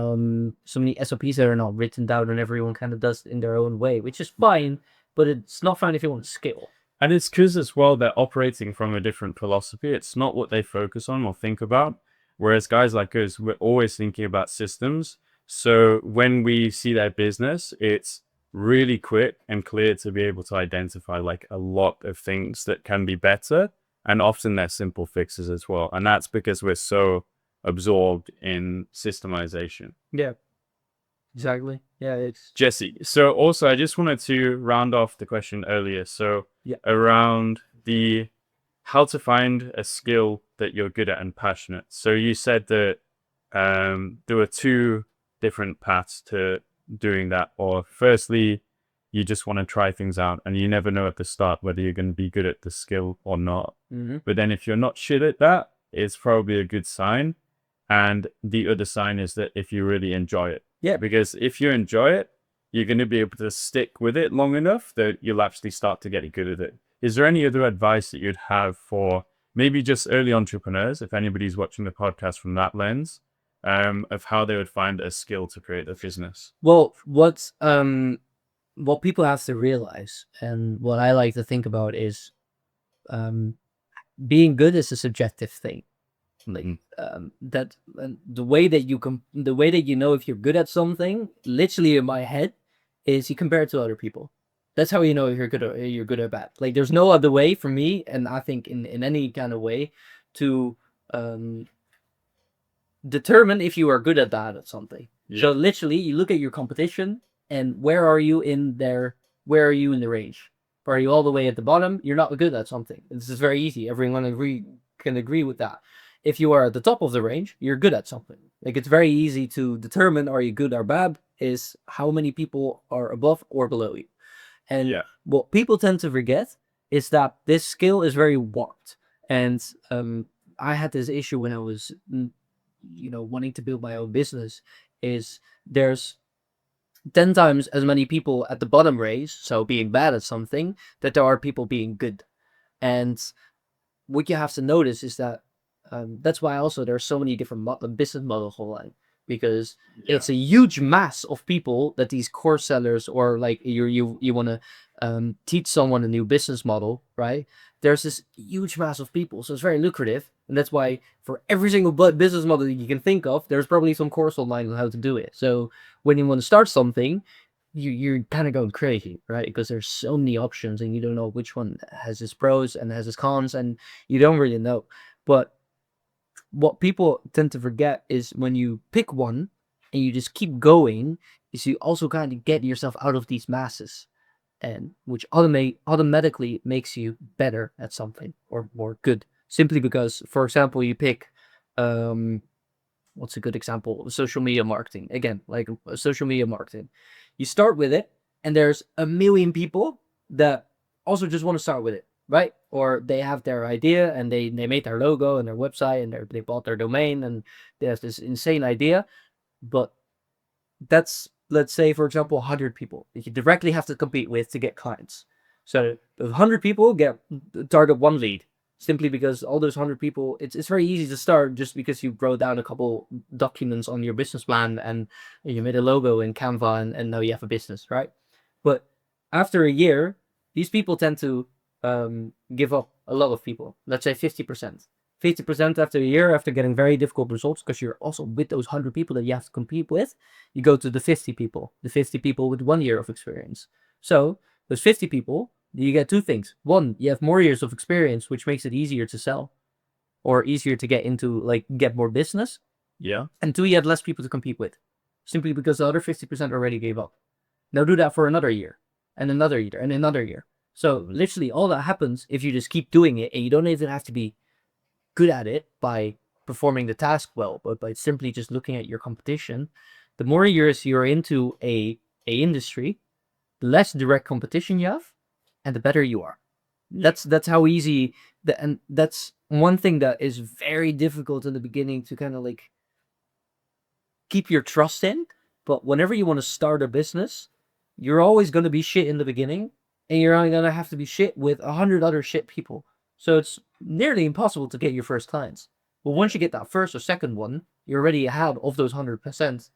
So many SOPs that are not written down, and everyone kind of does it in their own way, which is fine, but it's not fine if you want to scale. And it's because as well, they're operating from a different philosophy. It's not what they focus on or think about. Whereas guys like us, we're always thinking about systems. So when we see their business, it's really quick and clear to be able to identify like a lot of things that can be better. And often they're simple fixes as well. And that's because we're so absorbed in systemization. Yeah, exactly. Yeah, it's Jesse, so also I just wanted to round off the question earlier. So Yeah. around the how to find a skill that you're good at and passionate. So you said that there were two different paths to doing that. Or firstly, you just want to try things out and you never know at the start whether you're going to be good at the skill or not. But then if you're not shit at that, it's probably a good sign. And the other sign is that if you really enjoy it. Yeah. Because if you enjoy it, you're going to be able to stick with it long enough that you'll actually start to get good at it. Is there any other advice that you'd have for maybe just early entrepreneurs, if anybody's watching the podcast from that lens, of how they would find a skill to create a business? Well, what people have to realize, and what I like to think about, is being good is a subjective thing. Like that the way that you know if you're good at something, literally in my head, is you compare it to other people. That's how you know if you're good or bad. Like there's no other way for me, and I think in any kind of way, to determine if you are good at bad at something. Yeah. So literally, you look at your competition, and where are you in the range? Are you all the way at the bottom? You're not good at something. This is very easy. Everyone can agree with that. If you are at the top of the range, you're good at something. Like it's very easy to determine are you good or bad is how many people are above or below you. And what people tend to forget is that this skill is very warped. And I had this issue when I was, wanting to build my own business. Is there's 10 times as many people at the bottom range, so being bad at something, that there are people being good. And what you have to notice is that that's why also there are so many different business models online, because it's a huge mass of people that these course sellers, or like you want to teach someone a new business model, right? There's this huge mass of people, so it's very lucrative, and that's why for every single business model you can think of, there's probably some course online on how to do it. So when you want to start something, you're kind of going crazy, right? Because there's so many options and you don't know which one has its pros and has its cons, and you don't really know. But what people tend to forget is when you pick one and you just keep going, is you also kind of get yourself out of these masses, and which automatically makes you better at something or more good. Simply because, for example, you pick what's a good example? Social media marketing. Again, like social media marketing. You start with it, and there's a million people that also just want to start with it, right? Or they have their idea and they made their logo and their website and they bought their domain and they have this insane idea. But that's, let's say, for example, 100 people that you directly have to compete with to get clients. So 100 people get target one lead, simply because all those 100 people, it's very easy to start just because you wrote down a couple documents on your business plan and you made a logo in Canva and now you have a business, right? But after a year, these people tend to give up. A lot of people, let's say 50%. 50% after a year, after getting very difficult results, because you're also with those 100 people that you have to compete with, you go to the 50 people with 1 year of experience. So those 50 people, you get two things. One, you have more years of experience, which makes it easier to sell or easier to get into, like, get more business. Yeah. And two, you had less people to compete with, simply because the other 50% already gave up. Now do that for another year and another year and another year. So literally all that happens if you just keep doing it, and you don't even have to be good at it by performing the task well, but by simply just looking at your competition. The more years you're into a industry, the less direct competition you have, and the better you are. That's how easy and that's one thing that is very difficult in the beginning to kind of like keep your trust in. But whenever you want to start a business, you're always going to be shit in the beginning, and you're only going to have to be shit with 100 other shit people. So it's nearly impossible to get your first clients. But once you get that first or second one, you're already ahead of those 100%.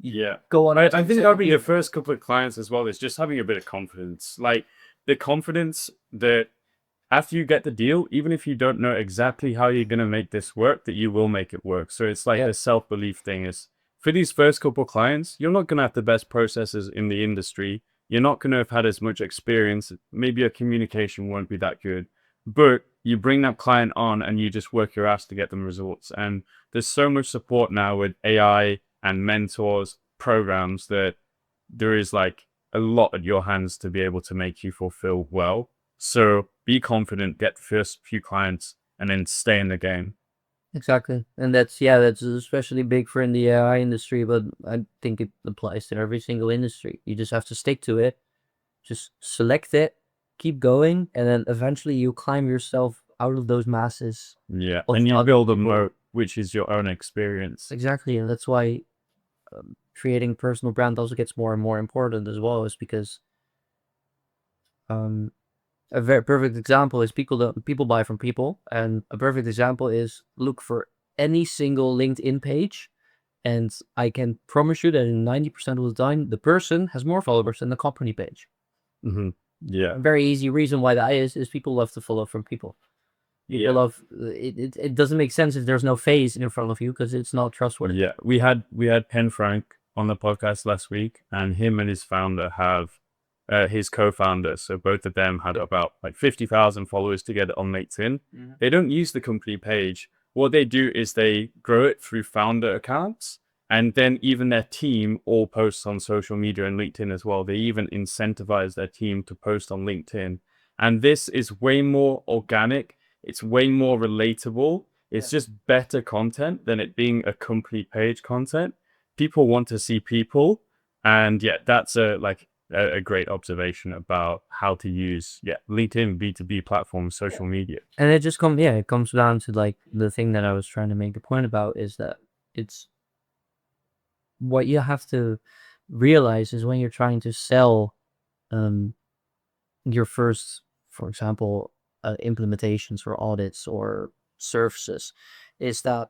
Yeah. Go on. I think that'll be your first couple of clients as well, is just having a bit of confidence. Like the confidence that after you get the deal, even if you don't know exactly how you're going to make this work, that you will make it work. So it's like the self-belief thing is, for these first couple clients, you're not going to have the best processes in the industry. You're not going to have had as much experience. Maybe your communication won't be that good, but you bring that client on and you just work your ass to get them results. And there's so much support now with AI and mentors, programs, that there is like a lot at your hands to be able to make you fulfill well. So be confident, get the first few clients, and then stay in the game. Exactly. And that's especially big for in the AI industry, but I think it applies to every single industry. You just have to stick to it, just select it, keep going, and then eventually you climb yourself out of those masses. Yeah, of and you other build a people. moat, which is your own experience. Exactly, and that's why creating personal brand also gets more and more important as well, is because a very perfect example is people buy from people, and a perfect example is look for any single LinkedIn page, and I can promise you that in 90% of the time, the person has more followers than the company page. Yeah. A very easy reason why that is people love to follow from people. People love it. It doesn't make sense if there's no face in front of you, because it's not trustworthy. Yeah, we had Pen Frank on the podcast last week, and him and his founder have his co-founder. So both of them had about like 50,000 followers together on LinkedIn. They don't use the company page. What they do is they grow it through founder accounts, and then even their team all posts on social media and LinkedIn as well. They even incentivize their team to post on LinkedIn. And this is way more organic. It's way more relatable. It's just better content than it being a company page content. People want to see people. And yeah, that's a great observation about how to use LinkedIn, B2B platforms, social media. And it just comes down to like the thing that I was trying to make a point about, is that it's what you have to realize is when you're trying to sell your first, for example, implementations or audits or services, is that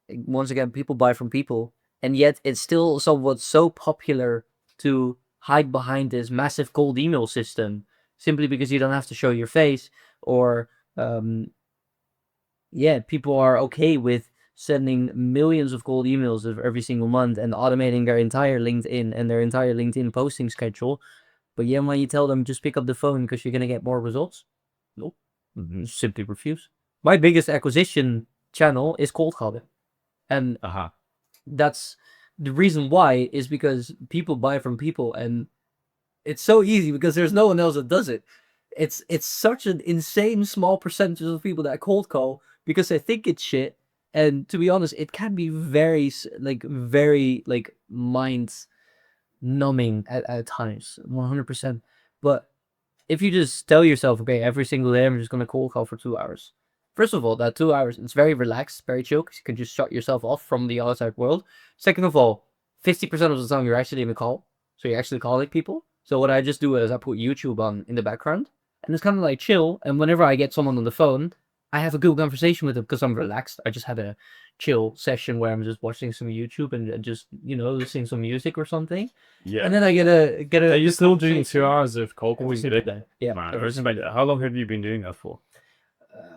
once again, people buy from people, and yet it's still somewhat so popular to hide behind this massive cold email system, simply because you don't have to show your face, or people are okay with sending millions of cold emails every single month and automating their entire LinkedIn and their entire LinkedIn posting schedule. But yeah, when you tell them just pick up the phone because you're going to get more results, nope, simply refuse. My biggest acquisition channel is cold calling. And that's the reason why is because people buy from people, and it's so easy because there's no one else that does it. It's such an insane small percentage of people that cold call because they think it's shit. And to be honest, it can be very mind numbing at times, 100%. But if you just tell yourself, okay, every single day I'm just gonna cold call for 2 hours. First of all, that 2 hours, it's very relaxed, very chill, 'cause you can just shut yourself off from the outside world. Second of all, 50% of the time you're actually in a call, so you're actually calling people. So what I just do is I put YouTube on in the background, and it's kind of like chill. And whenever I get someone on the phone, I have a good conversation with them because I'm relaxed. I just had a chill session where I'm just watching some YouTube and just listening to some music or something. Yeah. And then I get a. Are you still doing 2 hours of cold calling single today? day. Yeah. Man, I every respect it. How long have you been doing that for?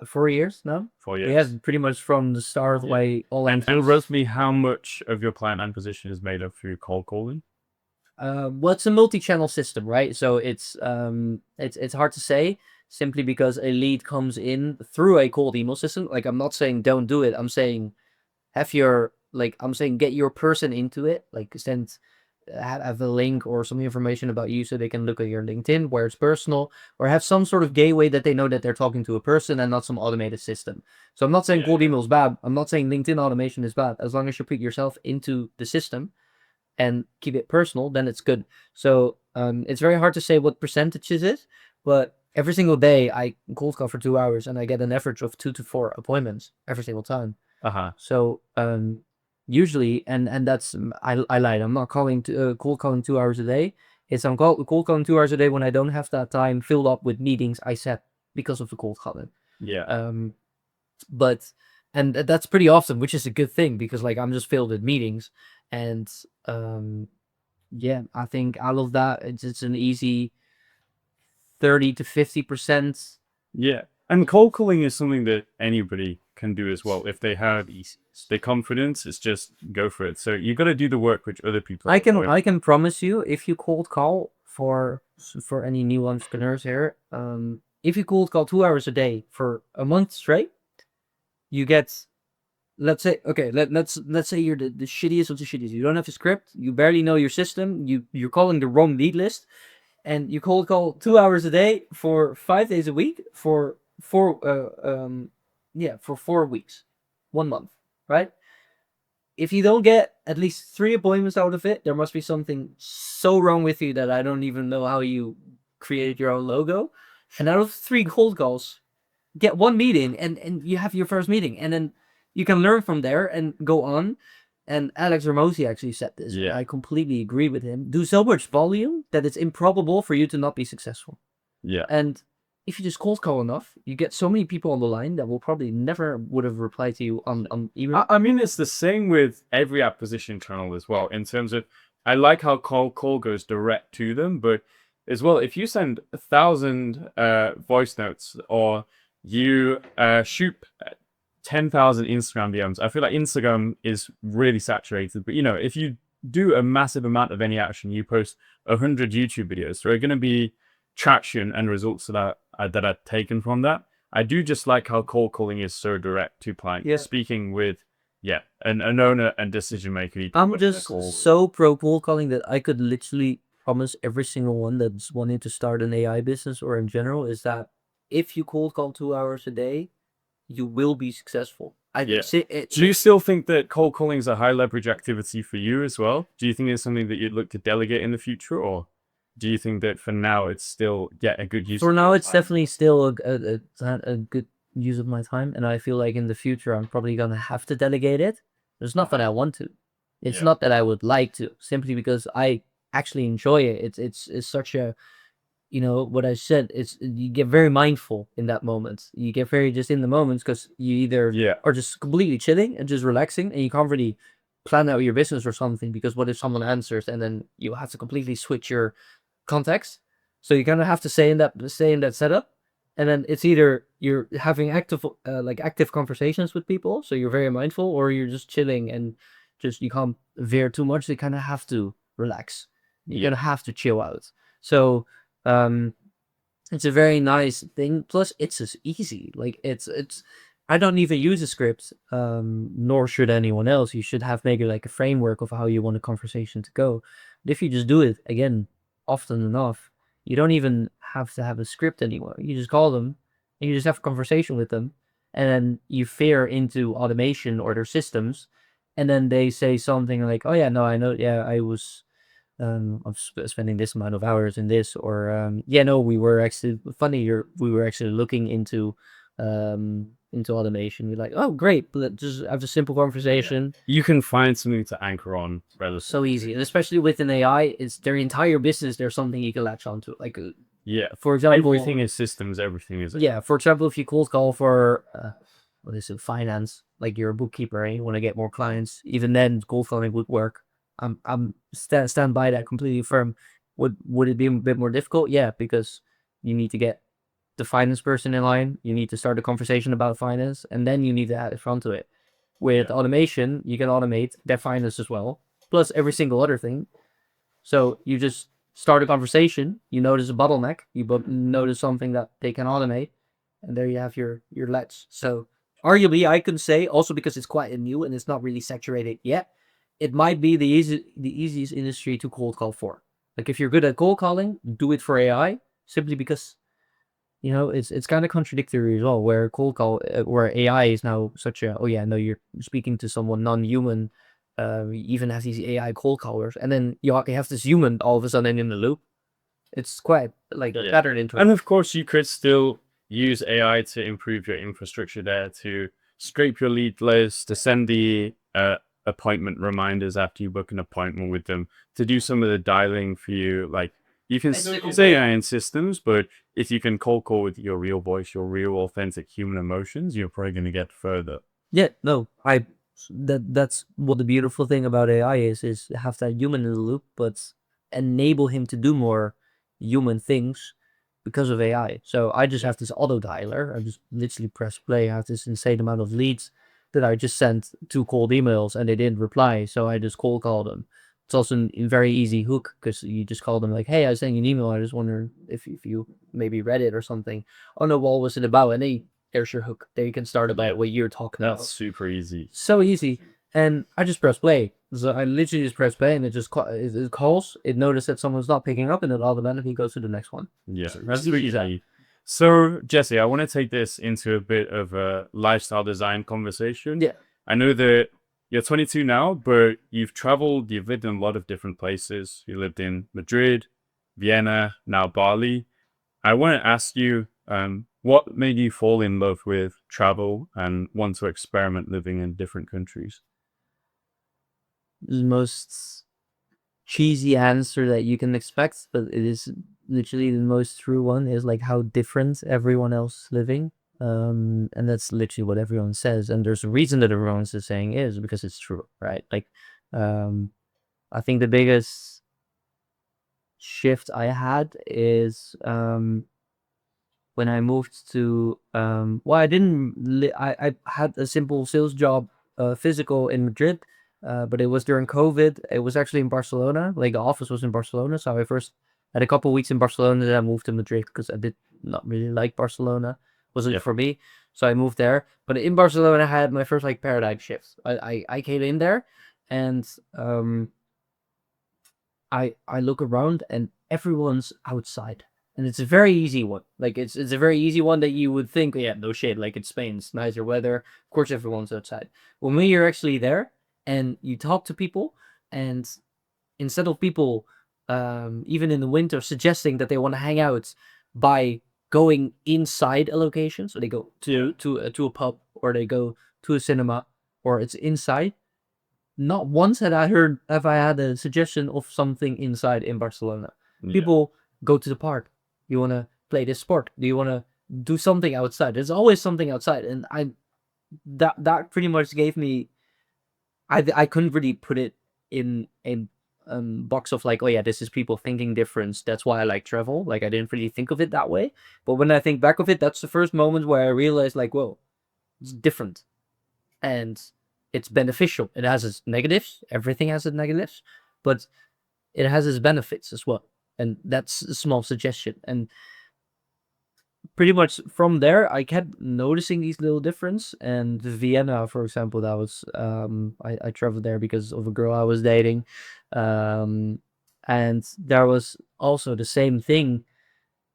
4 years now. 4 years. Yeah, pretty much from the start of all And roughly how much of your client acquisition is made up through cold calling? Well, it's a multi-channel system, right? So it's hard to say simply because a lead comes in through a cold email system. Like, I'm not saying don't do it. I'm saying get your person into it. Like, have a link or some information about you so they can look at your LinkedIn where it's personal, or have some sort of gateway that they know that they're talking to a person and not some automated system. So I'm not saying cold email is bad. I'm not saying LinkedIn automation is bad. As long as you put yourself into the system and keep it personal, then it's good. So it's very hard to say what percentages is, but every single day I cold call for 2 hours and I get an average of 2 to 4 appointments every single time. So usually, and that's I lied. I'm not calling cold calling 2 hours a day. I'm cold calling 2 hours a day when I don't have that time filled up with meetings I set because of the cold calling. Yeah. But that's pretty often, which is a good thing because like I'm just filled with meetings, and yeah, I think out of that it's an easy 30 to 50%. Yeah. And cold calling is something that anybody can do as well. If they have the confidence, it's just go for it. So you got to do the work which other people. I can promise you, if you cold call for any new entrepreneurs here, if you cold call 2 hours a day for a month straight, you get, let's say, okay, let's say you're the shittiest of the shittiest. You don't have a script. You barely know your system. You're calling the wrong lead list, and you cold call 2 hours a day for 5 days a week for 4 weeks, 1 month, right? If you don't get at least 3 appointments out of it, there must be something so wrong with you that I don't even know how you created your own logo. And out of 3 cold calls, get 1 meeting, and you have your first meeting, and then you can learn from there and go on. And Alex Ramosi actually said this. Yeah. I completely agree with him. Do so much volume that it's improbable for you to not be successful. Yeah. And if you just cold call enough, you get so many people on the line that will probably never would have replied to you on email. I mean, it's the same with every acquisition channel as well, in terms of, I like how call goes direct to them, but as well, if you send 1,000 voice notes or you shoot 10,000 Instagram DMs, I feel like Instagram is really saturated. But if you do a massive amount of any action, you post 100 YouTube videos, there are going to be traction and results that are taken from that. I do just like how cold calling is so direct to client. Yeah. Speaking with an owner and decision maker. I'm just so pro cold calling that I could literally promise every single one that's wanting to start an AI business or in general is that if you cold call 2 hours a day, you will be successful. Do you still think that cold calling is a high leverage activity for you as well? Do you think it's something that you'd look to delegate in the future, or do you think that for now it's still a good use? For now, it's definitely still a good use of my time, and I feel like in the future I'm probably gonna have to delegate it. It's not that I want to. It's not that I would like to. Simply because I actually enjoy it. It's such a, what I said. You get very mindful in that moment. You get very just in the moments because you either are just completely chilling and just relaxing, and you can't really plan out your business or something because what if someone answers and then you have to completely switch your context. So you kind of have to stay in that setup, And then it's either you're having active conversations with people, so you're very mindful, or you're just chilling and just you can't veer too much. You kind of have to relax. You're Yeah. gonna have to chill out. So um, it's a very nice thing. Plus, it's just easy. Like it's. I don't even use a script, nor should anyone else. You should have maybe like a framework of how you want a conversation to go. But if you just do it again often enough, you don't even have to have a script anymore. You just call them and you just have a conversation with them, and then you veer into automation or their systems, and then they say something like, "Oh yeah, no, I know. Yeah, I'm spending this amount of hours in this," or yeah, no, we were actually we were actually looking into automation. We're like, oh great, let's just have a simple conversation. You can find something to anchor on relatively. So easy, and especially with an AI, it's their entire business. There's something you can latch onto. Like, Yeah. for example, Everything is systems. Everything is. yeah. For example, if you cold call for what is it, finance, like you're a bookkeeper and you want to get more clients, even then cold calling would work. I'm stand by that completely firm. Would it be a bit more difficult? Yeah, because you need to get the finance person in line. You need to start a conversation about finance, and then you need to add it front to it. With automation, you can automate their finance as well, plus every single other thing. So you just start a conversation. You notice a bottleneck. You notice something that they can automate, and there you have your let's. So arguably, I could say also because it's quite new and it's not really saturated yet, it might be the easiest industry to cold call for. Like if you're good at cold calling, do it for AI simply because it's kind of contradictory as well. Where cold call, where AI is now such a, oh yeah, no, you're speaking to someone non-human. You even have these AI cold callers, and then you have this human all of a sudden in the loop. It's quite like a pattern into it. And of course, you could still use AI to improve your infrastructure there, to scrape your lead list, to send the appointment reminders after you book an appointment with them, to do some of the dialing for you. Like you can still use AI in systems, but if you can cold call with your real voice, your real authentic human emotions, you're probably going to get further. Yeah, no, that's what the beautiful thing about AI is have that human in the loop, but enable him to do more human things because of AI. So I just have this auto dialer. I just literally press play. I have this insane amount of leads that I just sent 2 cold emails and they didn't reply. So I just cold called them. It's also a very easy hook because you just call them like, hey, I was sending you an email. I just wonder if you maybe read it or something. Oh no, what was it about? And there's your hook. There you can start about what you're talking about. That's super easy. So easy. And I just press play. So I literally just press play and it just it calls. It notices that someone's not picking up and it automatically goes to the next one. Yeah, that's super easy. So Jesse, I want to take this into a bit of a lifestyle design conversation. Yeah. I know that you're 22 now, but you've traveled, you've lived in a lot of different places. You lived in Madrid, Vienna, now Bali. I want to ask you, what made you fall in love with travel and want to experiment living in different countries? The most cheesy answer that you can expect, but it is literally the most true one, is like how different everyone else is living. And that's literally what everyone says. And there's a reason that everyone's saying is because it's true, right? Like, I think the biggest shift I had is when I moved to well, I didn't I had a simple sales job, physical in Madrid, but it was during COVID. It was actually in Barcelona. Like the office was in Barcelona, so I first had a couple weeks in Barcelona, then I moved to Madrid because I did not really like Barcelona. Wasn't for me, so I moved there. But in Barcelona, I had my first like paradigm shift. I came in there, and I look around and everyone's outside. And it's a very easy one. Like it's a very easy one that you would think, yeah, no shit, like it's Spain, it's nicer weather. Of course everyone's outside. When you're actually there and you talk to people, and instead of people even in the winter suggesting that they want to hang out by going inside a location, so they go to a pub or they go to a cinema or it's inside, not once have I had a suggestion of something inside in Barcelona. People go to the park. You want to play this sport? Do you want to do something outside? There's always something outside, and that pretty much gave me. I couldn't really put it in box of like, oh yeah, this is people thinking different. That's why I like travel. Like I didn't really think of it that way. But when I think back of it, that's the first moment where I realized like, whoa, it's different. And it's beneficial. It has its negatives. Everything has its negatives. But it has its benefits as well. And that's a small suggestion. And pretty much from there, I kept noticing these little difference. And Vienna, for example, that was I traveled there because of a girl I was dating, and there was also the same thing.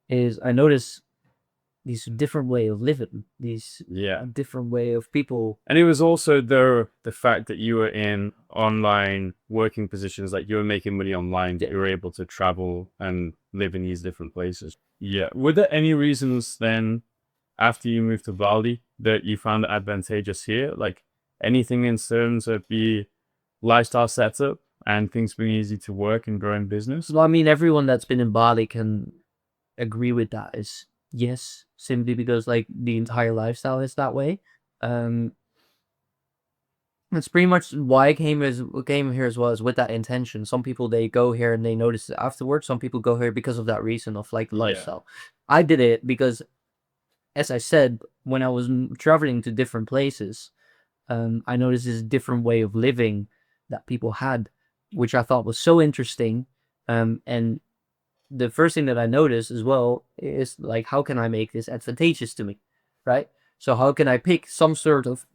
Is I noticed these different way of living, these Yeah. different way of people. And it was also the fact that you were in online working positions, like you were making money online, that you were able to travel and live in these different places. Yeah. Were there any reasons then after you moved to Bali that you found it advantageous here? Like anything in terms of the lifestyle setup and things being easy to work and grow in business? So I mean, everyone that's been in Bali can agree with that. Is yes, simply because like the entire lifestyle is that way. Um, That's pretty much why I came here as well, as with that intention. Some people they go here and they notice it afterwards. Some people go here because of that reason of like lifestyle. I did it because, as I said, when I was traveling to different places, I noticed this different way of living that people had, which I thought was so interesting. And the first thing that I noticed as well is like, how can I make this advantageous to me, right? So how can I pick some sort of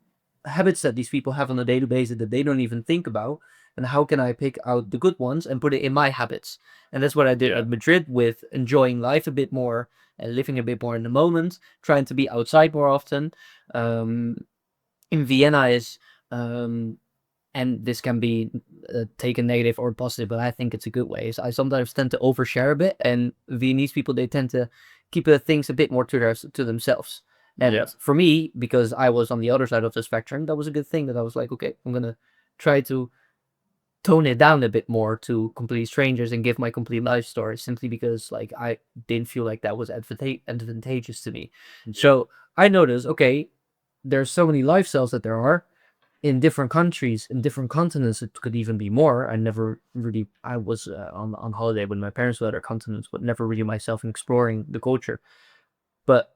habits that these people have on a daily basis that they don't even think about, and how can I pick out the good ones and put it in my habits? And that's what I did at Madrid, with enjoying life a bit more and living a bit more in the moment, trying to be outside more often. In Vienna is and this can be taken negative or positive, but I think it's a good way. So I sometimes tend to overshare a bit, and Viennese people, they tend to keep things a bit more to themselves. And for me, because I was on the other side of the spectrum, that was a good thing, that I was like, okay, I'm gonna try to tone it down a bit more to complete strangers and give my complete life story, simply because like I didn't feel like that was advantageous to me. So I noticed, okay, there's so many lifestyles that there are in different countries, in different continents. It could even be more. I was on holiday with my parents to other continents, but never really myself in exploring the culture. But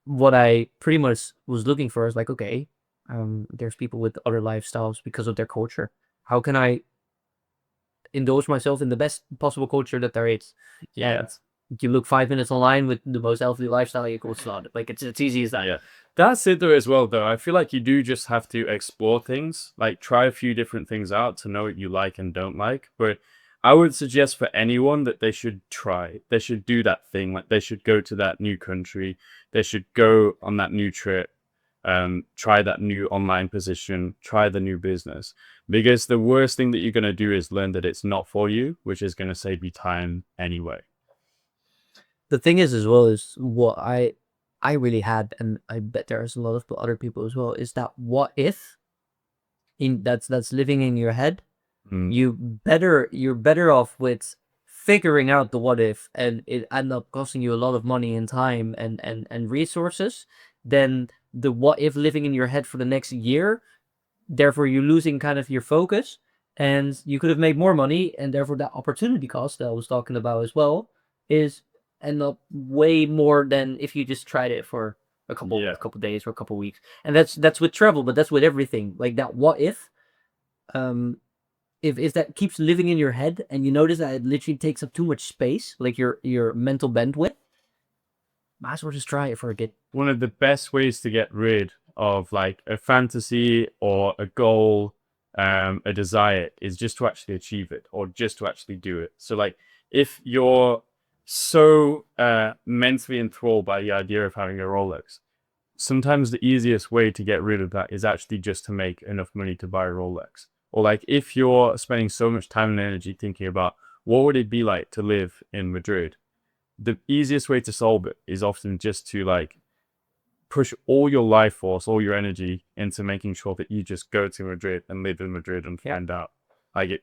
what I pretty much was looking for is like, okay, there's people with other lifestyles because of their culture. How can I indulge myself in the best possible culture that there is? And you look 5 minutes online with the most healthy lifestyle, you go start. Like it's easy as that. Yeah. That's it though as well though. I feel like you do just have to explore things, like try a few different things out to know what you like and don't like. But I would suggest for anyone that they should try. They should do that thing. Like they should go to that new country. They should go on that new trip. Try that new online position, try the new business. Because the worst thing that you're going to do is learn that it's not for you, which is going to save you time anyway. The thing is as well, is what I really had, and I bet there's a lot of other people as well, is that what if that's living in your head. You're better off with figuring out the what if, and it end up costing you a lot of money and time and resources, than the what if living in your head for the next year. Therefore you're losing kind of your focus, and you could have made more money, and therefore that opportunity cost that I was talking about as well is end up way more than if you just tried it for a couple days or a couple weeks. And that's with travel, but that's with everything. Like that what if that keeps living in your head, and you notice that it literally takes up too much space, like your mental bandwidth, might as well just try it for a bit. One of the best ways to get rid of like a fantasy or a goal, a desire, is just to actually achieve it, or just to actually do it. So like if you're so mentally enthralled by the idea of having a Rolex, sometimes the easiest way to get rid of that is actually just to make enough money to buy a Rolex. Or like if you're spending so much time and energy thinking about what would it be like to live in Madrid, the easiest way to solve it is often just to like push all your life force, all your energy into making sure that you just go to Madrid and live in Madrid and find out. Like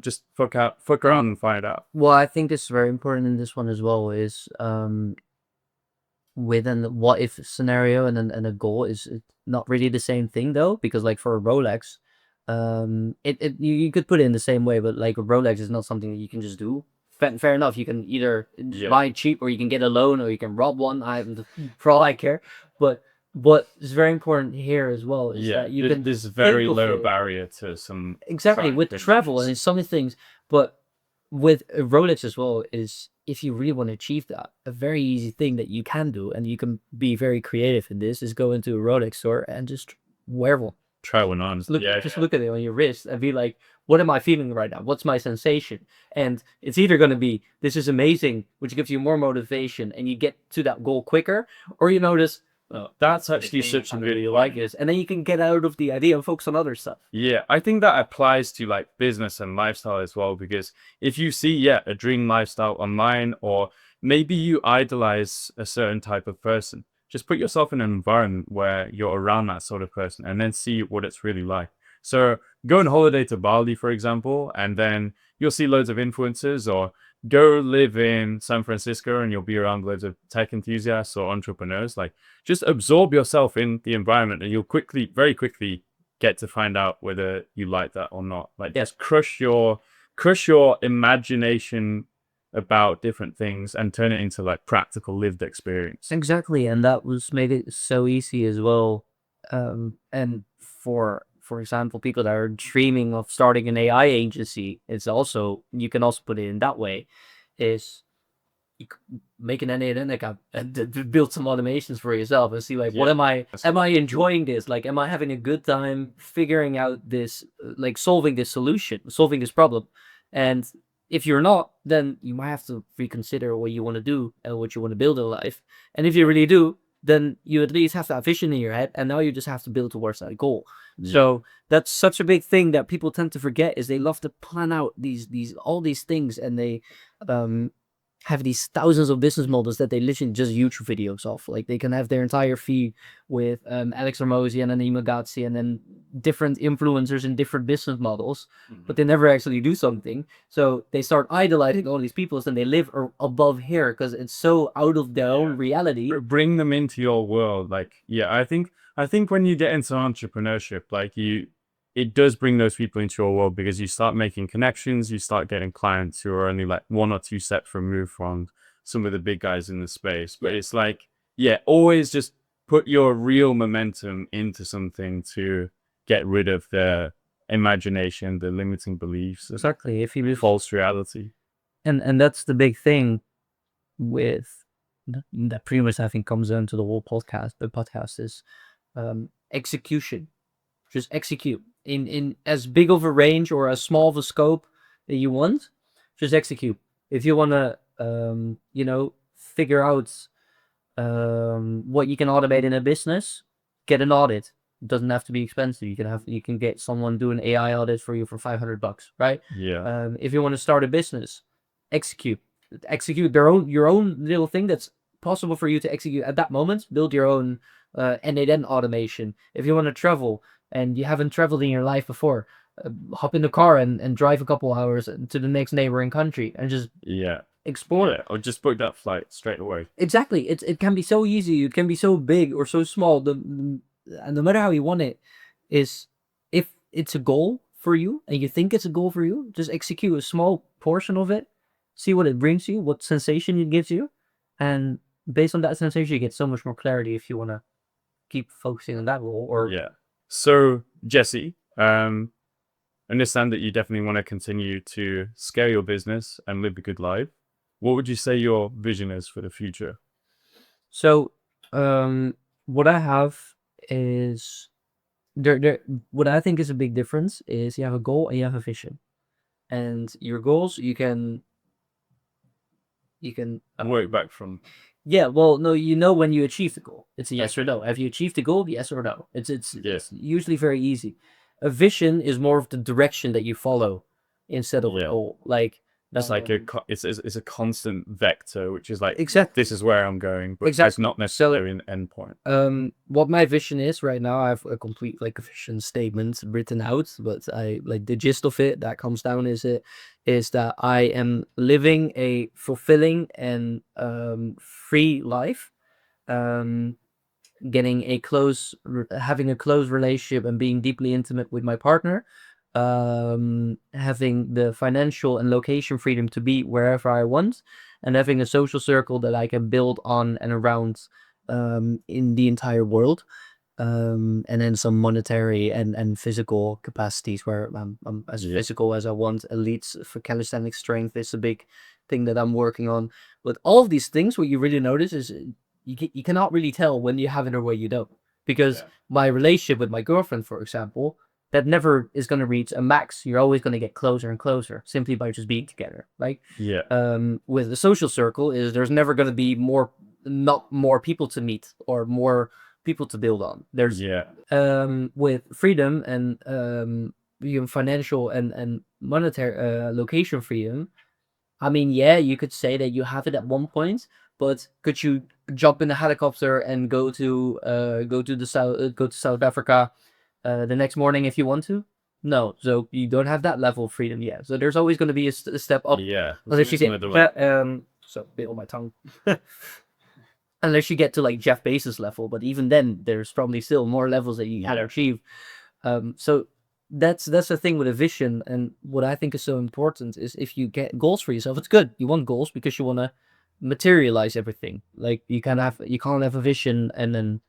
just fuck around and find out. Well, I think this is very important in this one as well, is with an what if scenario and a goal is not really the same thing though, because like for a Rolex, You could put it in the same way, but like a Rolex is not something that you can just do. Fair enough, you can either buy it cheap or you can get a loan or you can rob one. For all I care. But what is very important here as well is that you can there's very think of low it. barrier to some Exactly, side with travel and businesses. so many things. But with a Rolex as well is if you really want to achieve that, a very easy thing that you can do, and you can be very creative in this, is go into a Rolex store and just wear one. Try one on. Just look at it on your wrist and be like, what am I feeling right now? What's my sensation? And it's either going to be, this is amazing, which gives you more motivation and you get to that goal quicker, or you notice, oh, that's actually such a really like this. And then you can get out of the idea and focus on other stuff. Yeah, I think that applies to like business and lifestyle as well, because if you see, a dream lifestyle online, or maybe you idolize a certain type of person, just put yourself in an environment where you're around that sort of person and then see what it's really like. So go on holiday to Bali, for example, and then you'll see loads of influencers, or go live in San Francisco and you'll be around loads of tech enthusiasts or entrepreneurs. Like, just absorb yourself in the environment and you'll very quickly get to find out whether you like that or not. Like, just crush your imagination about different things and turn it into like practical lived experience. Exactly, and that was made it so easy as well. And for example, people that are dreaming of starting an AI agency, it's also, you can also put it in that way, is you make an NAN account and build some automations for yourself and see like, what am I enjoying this? Like, am I having a good time figuring out this, like solving this problem? And if you're not, then you might have to reconsider what you want to do and what you want to build in life. And if you really do, then you at least have that vision in your head, and now you just have to build towards that goal. So that's such a big thing that people tend to forget, is they love to plan out all these things, and they have these thousands of business models that they literally just YouTube videos of. Like, they can have their entire feed with Alex Ramosi and Anima Gazzi and then different influencers in different business models, but they never actually do something. So they start idolizing all these people, and they live above here because it's so out of their own reality. Bring them into your world. Like, I think when you get into entrepreneurship, like, it does bring those people into your world, because you start making connections, you start getting clients who are only like 1 or 2 steps removed from some of the big guys in the space. But it's like, always just put your real momentum into something to get rid of the imagination, the limiting beliefs, Exactly. If you false reality. And that's the big thing with that pretty much, I think, comes down to the whole podcast. The podcast is execution. Just execute in as big of a range or as small of a scope that you want. Just execute. If you want to figure out what you can automate in a business, get an audit. It doesn't have to be expensive. You can get someone do an AI audit for you for $500, right? If you want to start a business, execute your own little thing that's possible for you to execute at that moment. Build your own NAN automation. If you want to travel and you haven't traveled in your life before, hop in the car and drive a couple hours to the next neighboring country and just explore it. Or just book that flight straight away. Exactly. It can be so easy. It can be so big or so small. And no matter how you want it, is if it's a goal for you and you think it's a goal for you, just execute a small portion of it. See what it brings you, what sensation it gives you, and based on that sensation, you get so much more clarity if you want to keep focusing on that goal. Or So, Jesse, understand that you definitely want to continue to scale your business and live a good life. What would you say your vision is for the future? So, what I have is what I think is a big difference is you have a goal and you have a vision, and your goals you can work back from. Well, no, when you achieve the goal, it's a yes or no. Have you achieved the goal? Yes or no. It's usually very easy. A vision is more of the direction that you follow instead of a goal. Like, that's like it's a constant vector, which is like, exactly, this is where I'm going, but it's not necessarily an endpoint. What my vision is right now, I have a complete vision statement written out, but I like the gist of it. That comes down is that I am living a fulfilling and free life, getting having a close relationship and being deeply intimate with my partner, having the financial and location freedom to be wherever I want, and having a social circle that I can build on and around in the entire world. And then some monetary and physical capacities where I'm as physical as I want. Elites for calisthenic strength is a big thing that I'm working on. But all of these things, what you really notice is you cannot really tell when you have it or when you don't. Because my relationship with my girlfriend, for example, that never is going to reach a max. You're always going to get closer and closer simply by just being together. Like, with the social circle, is there's never going to be not more people to meet or more people to build on. There's with freedom and financial and monetary location freedom. I mean, yeah, you could say that you have it at one point, but could you jump in a helicopter and go to South Africa the next morning if you want to? No, so you don't have that level of freedom yet. So there's always going to be a step up. Yeah. Unless you say, so bit on my tongue. Unless you get to like Jeff Bezos level, but even then, there's probably still more levels that you had to achieve. So that's the thing with a vision, and what I think is so important is if you get goals for yourself, it's good. You want goals because you want to materialize everything. Like you can't have a vision and then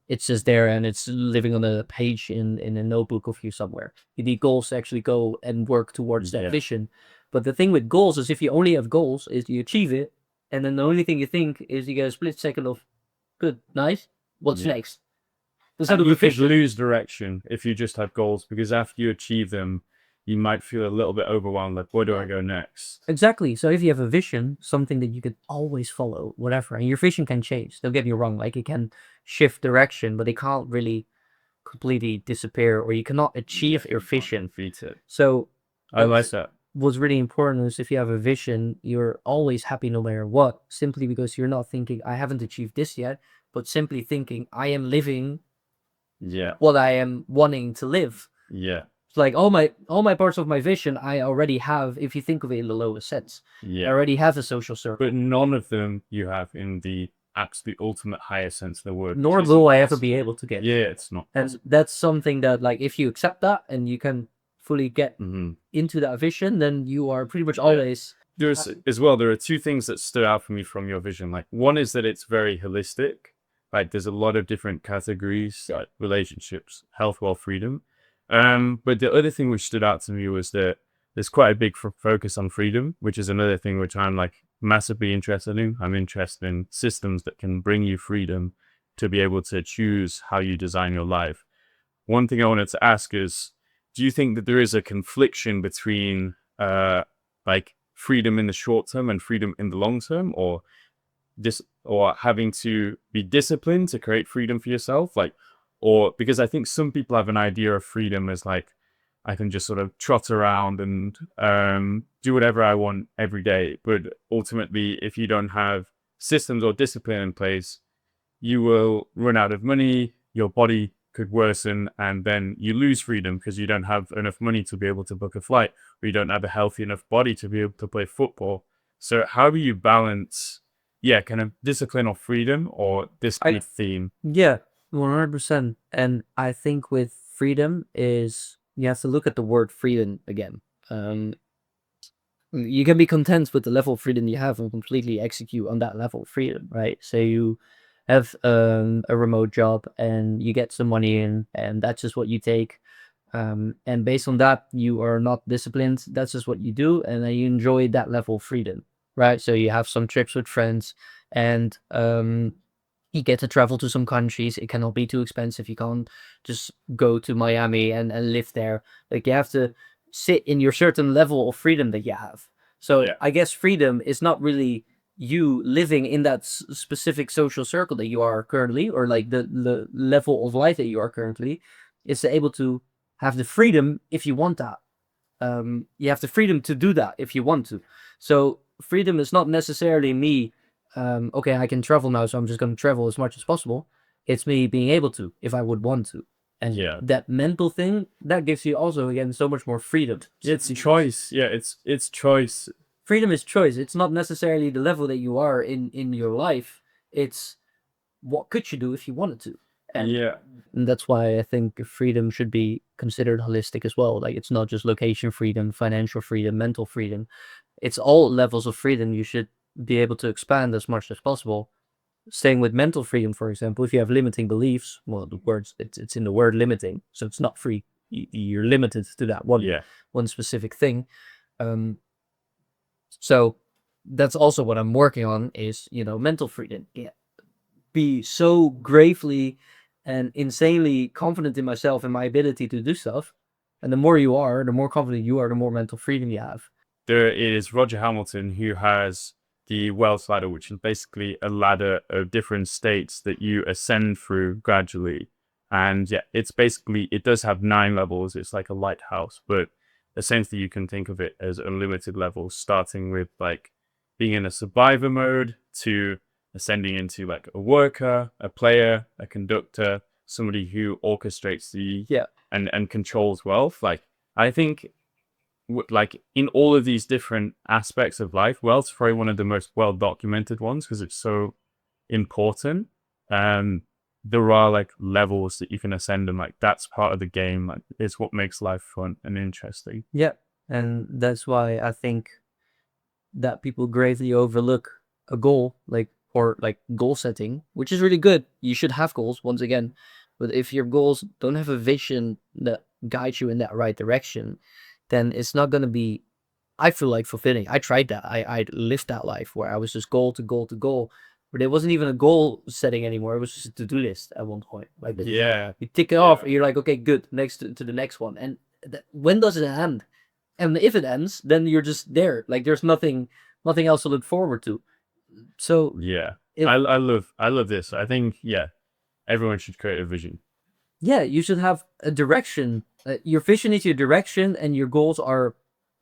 it's just there and it's living on a page in a notebook of you somewhere. You need goals to actually go and work towards that vision. But the thing with goals is if you only have goals, is you achieve it, and then the only thing you think is you get a split second of, good, nice, what's next? You could lose direction if you just have goals, because after you achieve them, you might feel a little bit overwhelmed, like, where do I go next? Exactly. So if you have a vision, something that you could always follow, whatever, and your vision can change. Don't get me wrong, like it can shift direction, but it can't really completely disappear, or you cannot achieve your vision. So I like that. What's really important is if you have a vision, you're always happy no matter what, simply because you're not thinking, I haven't achieved this yet, but simply thinking, I am living what I am wanting to live. Yeah. It's like all my parts of my vision, I already have, if you think of it in the lowest sense. I already have a social circle. But none of them you have in the absolute ultimate highest sense of the word. Nor will I ever be able to get. Yeah, it's not. And that's something that, like, if you accept that and you can fully get into that vision, then you are pretty much always. There are two things that stood out for me from your vision. Like, one is that it's very holistic. Like, there's a lot of different categories, like relationships, health, wealth, freedom. But the other thing which stood out to me was that there's quite a big focus on freedom, which is another thing which I'm like massively interested in. I'm interested in systems that can bring you freedom to be able to choose how you design your life. One thing I wanted to ask is, do you think that there is a confliction between like freedom in the short term and freedom in the long term, or having to be disciplined to create freedom for yourself? Like, or because I think some people have an idea of freedom as like, I can just sort of trot around and do whatever I want every day. But ultimately, if you don't have systems or discipline in place, you will run out of money, your body could worsen, and then you lose freedom because you don't have enough money to be able to book a flight, or you don't have a healthy enough body to be able to play football. So how do you balance, kind of discipline or freedom, or this kind of theme? Yeah, 100%. And I think with freedom is, you have to look at the word freedom again. You can be content with the level of freedom you have and completely execute on that level of freedom, right? So you have a remote job and you get some money in, and that's just what you take. And based on that, you are not disciplined. That's just what you do, and then you enjoy that level of freedom, right? So you have some trips with friends, and you get to travel to some countries. It cannot be too expensive. You can't just go to Miami and live there. Like, you have to sit in your certain level of freedom that you have. So I guess freedom is not really you living in that specific social circle that you are currently, or like the level of life that you are currently. It's able to have the freedom if you want that. You have the freedom to do that if you want to. So freedom is not necessarily me, okay, I can travel now, so I'm just going to travel as much as possible. It's me being able to, if I would want to. And that mental thing, that gives you also, again, so much more freedom. It's choice. Yeah, it's choice. Freedom is choice. It's not necessarily the level that you are in your life. It's what could you do if you wanted to? And Yeah. and that's why I think freedom should be considered holistic as well. Like, it's not just location freedom, financial freedom, mental freedom. It's all levels of freedom you should be able to expand as much as possible. Staying with mental freedom, for example, if you have limiting beliefs, well, the words, it's in the word limiting, so it's not free. You're limited to that Yeah. one specific thing. So that's also what I'm working on is, mental freedom. Yeah. Be so gravely and insanely confident in myself and my ability to do stuff. And the more you are, the more confident you are, the more mental freedom you have. There is Roger Hamilton, who has the wealth ladder, which is basically a ladder of different states that you ascend through gradually. And yeah, it's basically, it does have 9 levels. It's like a lighthouse, but essentially you can think of it as unlimited levels, starting with like being in a survivor mode to ascending into like a worker, a player, a conductor, somebody who orchestrates the Yeah. and controls wealth. Like, I think like in all of these different aspects of life, wealth's probably one of the most well documented ones because it's so important. There are like levels that you can ascend, and like that's part of the game. Like, it's what makes life fun and interesting. Yeah. And that's why I think that people gravely overlook a goal, or goal setting, which is really good. You should have goals, once again. But if your goals don't have a vision that guides you in that right direction, then it's not going to be, I feel like, fulfilling. I tried that. I lived that life where I was just goal to goal to goal. But it wasn't even a goal setting anymore. It was just a to-do list at one point. Like, Yeah. you tick it off and you're like, okay, good, next to the next one. And when does it end? And if it ends, then you're just there. Like, there's nothing else to look forward to. So Yeah. If- I love this. I think, yeah, everyone should create a vision. yeah, you should have a direction. Your vision is your direction, and your goals are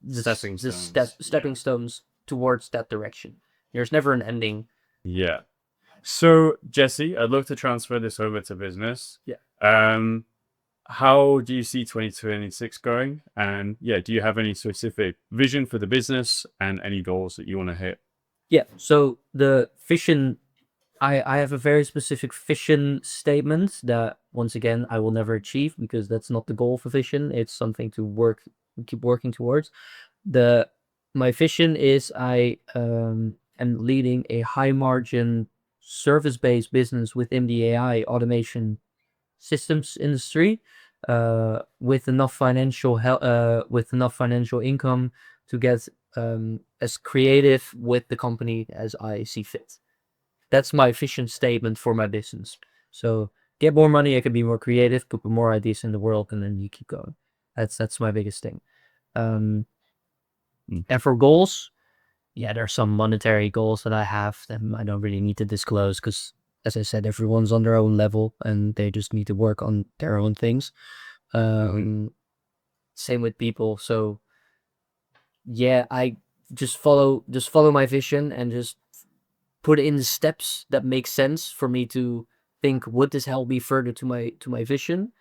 the Stepping the stones. stepping stones towards that direction. There's never an ending. Yeah. So, Jesse, I'd love to transfer this over to business. Yeah. How do you see 2026 going? And yeah, do you have any specific vision for the business and any goals that you want to hit? Yeah. So the vision, I have a very specific vision statement that, once again, I will never achieve because that's not the goal for vision. It's something to keep working towards. My vision is I am leading a high margin service-based business within the AI automation systems industry, with enough financial income to get as creative with the company as I see fit. That's my vision statement for my business. So get more money, I can be more creative, put more ideas in the world, and then you keep going. That's my biggest thing. And for goals, yeah, there are some monetary goals that I have that I don't really need to disclose because, as I said, everyone's on their own level and they just need to work on their own things. Same with people. So yeah, I just follow my vision and just put in the steps that make sense for me to think, would this help me further to my vision?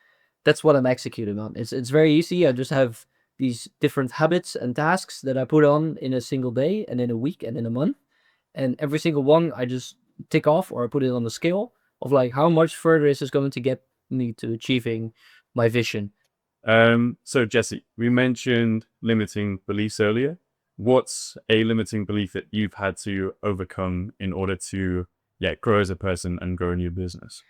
That's what I'm executing on. It's very easy. I just have these different habits and tasks that I put on in a single day and in a week and in a month. And every single one I just tick off, or I put it on the scale of like, how much further is this going to get me to achieving my vision. So Jesse, we mentioned limiting beliefs earlier. What's a limiting belief that you've had to overcome in order to grow as a person and grow in your business?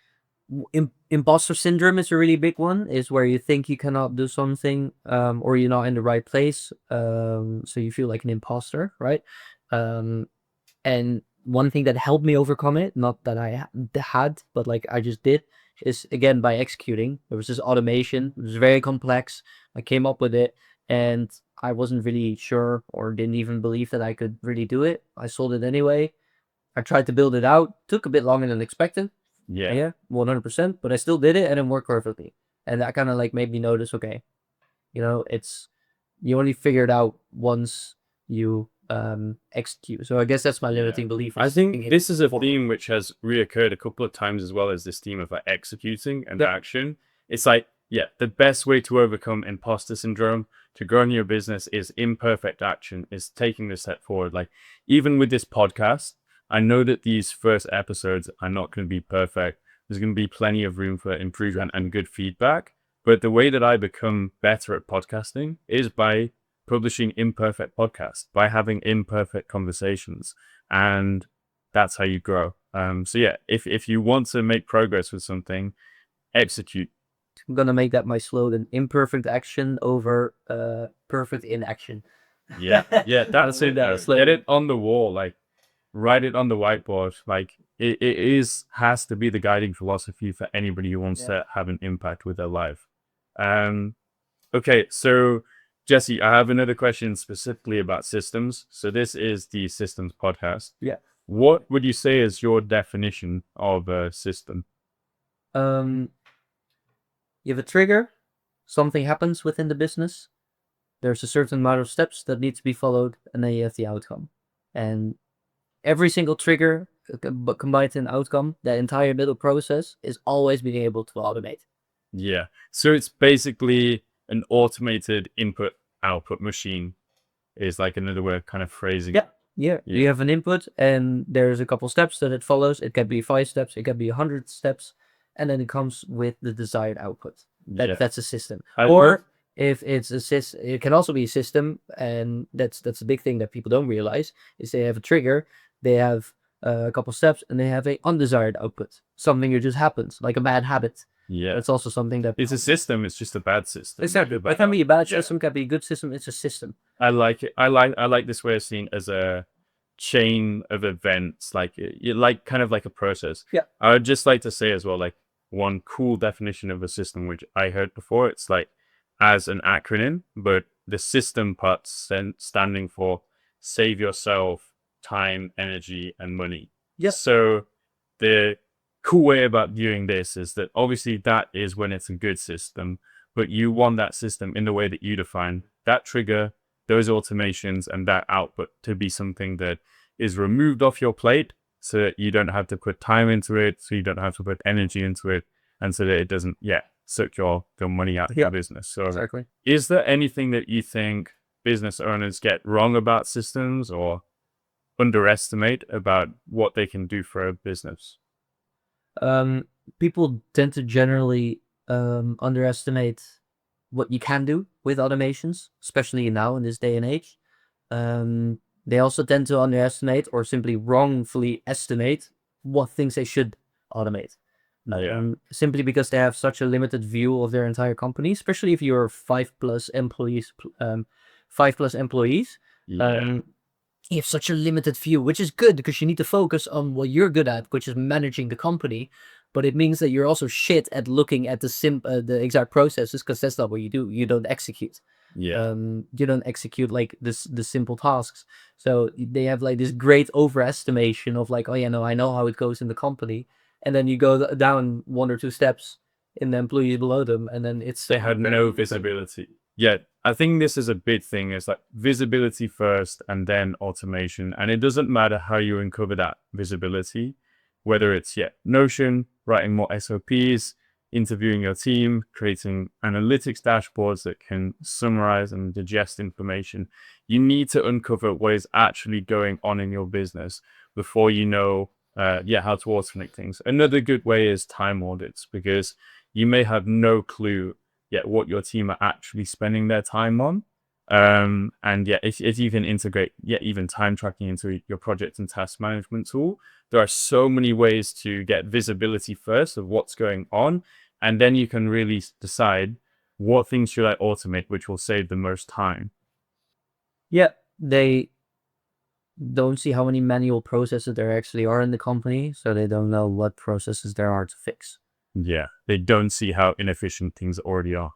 Imposter syndrome is a really big one, is where you think you cannot do something, or you're not in the right place, so you feel like an imposter, right? And one thing that helped me overcome it, not that I had, but like I just did, is again by executing. There was this automation. It was very complex. I came up with it, and I wasn't really sure or didn't even believe that I could really do it. I sold it anyway. I tried to build it out. Took a bit longer than expected. Yeah, 100%. But I still did it, and it worked perfectly. And that kind of like made me notice, okay, it's, you only figure it out once you execute. So I guess that's my limiting belief. I think this is a theme which has reoccurred a couple of times, as well as this theme of like executing and action. It's like, the best way to overcome imposter syndrome, to grow in your business, is imperfect action, is taking the step forward. Like, even with this podcast, I know that these first episodes are not going to be perfect. There's going to be plenty of room for improvement and good feedback. But the way that I become better at podcasting is by publishing imperfect podcasts, by having imperfect conversations. And that's how you grow. So yeah, if you want to make progress with something, execute. I'm gonna make that my slogan: imperfect action over perfect inaction. Yeah, that's I'll it. make that a Get slogan. it on the wall, like write it on the whiteboard. Like it has to be the guiding philosophy for anybody who wants to have an impact with their life. Okay, so Jesse, I have another question specifically about systems. So this is the systems podcast. Yeah. What would you say is your definition of a system? You have a trigger, something happens within the business. There's a certain amount of steps that need to be followed, and then you have the outcome. And every single trigger combined in outcome, that entire middle process is always being able to automate. Yeah. So it's basically an automated input output machine is like another way of kind of phrasing. Yeah. Yeah. You have an input and there's a couple steps that it follows. It can be 5 steps, it can be 100 steps, and then it comes with the desired output. That's a system. Or if it's a system, it can also be a system, and that's a big thing that people don't realize, is they have a trigger, they have a couple steps, and they have a undesired output. Something that just happens, like a bad habit. Yeah. That's also something that It's a system, it's just a bad system. exactly. It can be a bad system, can be a good system, it's a system. I like it. I like this way of seeing as a chain of events, like kind of like a process. Yeah. I would just like to say as well, like one cool definition of a system, which I heard before, it's like as an acronym, but the system part standing for save yourself time, energy, and money. Yeah. So the cool way about viewing this is that obviously that is when it's a good system, but you want that system in the way that you define that trigger, those automations, and that output to be something that is removed off your plate so that you don't have to put time into it, so you don't have to put energy into it, and so that it doesn't, suck your money out of your business. So Exactly. is there anything that you think business owners get wrong about systems or underestimate about what they can do for a business? People tend to generally underestimate what you can do with automations, especially now in this day and age. They also tend to underestimate or simply wrongfully estimate what things they should automate. Simply because they have such a limited view of their entire company, especially if you're 5+ employees. You have such a limited view, which is good because you need to focus on what you're good at, which is managing the company. But it means that you're also shit at looking at the exact processes, because that's not what you do. You don't execute. You don't execute like the simple tasks. So they have like this great overestimation of like, oh yeah, no, I know how it goes in the company, and then you go down 1 or 2 steps in the employees below them, and then they had no visibility. Yeah, I think this is a big thing. It's like visibility first and then automation. And it doesn't matter how you uncover that visibility, whether it's Notion, writing more SOPs, interviewing your team, creating analytics dashboards that can summarize and digest information. You need to uncover what is actually going on in your business before you know how to automate things. Another good way is time audits, because you may have no clue yet what your team are actually spending their time on. If you can integrate even time tracking into your project and task management tool, there are so many ways to get visibility first of what's going on, and then you can really decide what things should I automate, which will save the most time. They don't see how many manual processes there actually are in the company, so they don't know what processes there are to fix. They don't see how inefficient things already are.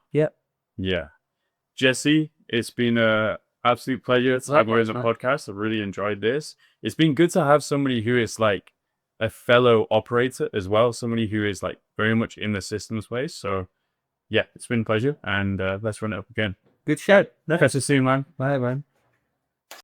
Jesse, it's been an absolute pleasure to have you on the podcast. I really enjoyed this. It's been good to have somebody who is like a fellow operator as well, somebody who is like very much in the systems space. So it's been a pleasure, and let's run it up again. Good shout. Catch you soon, man. Bye, man.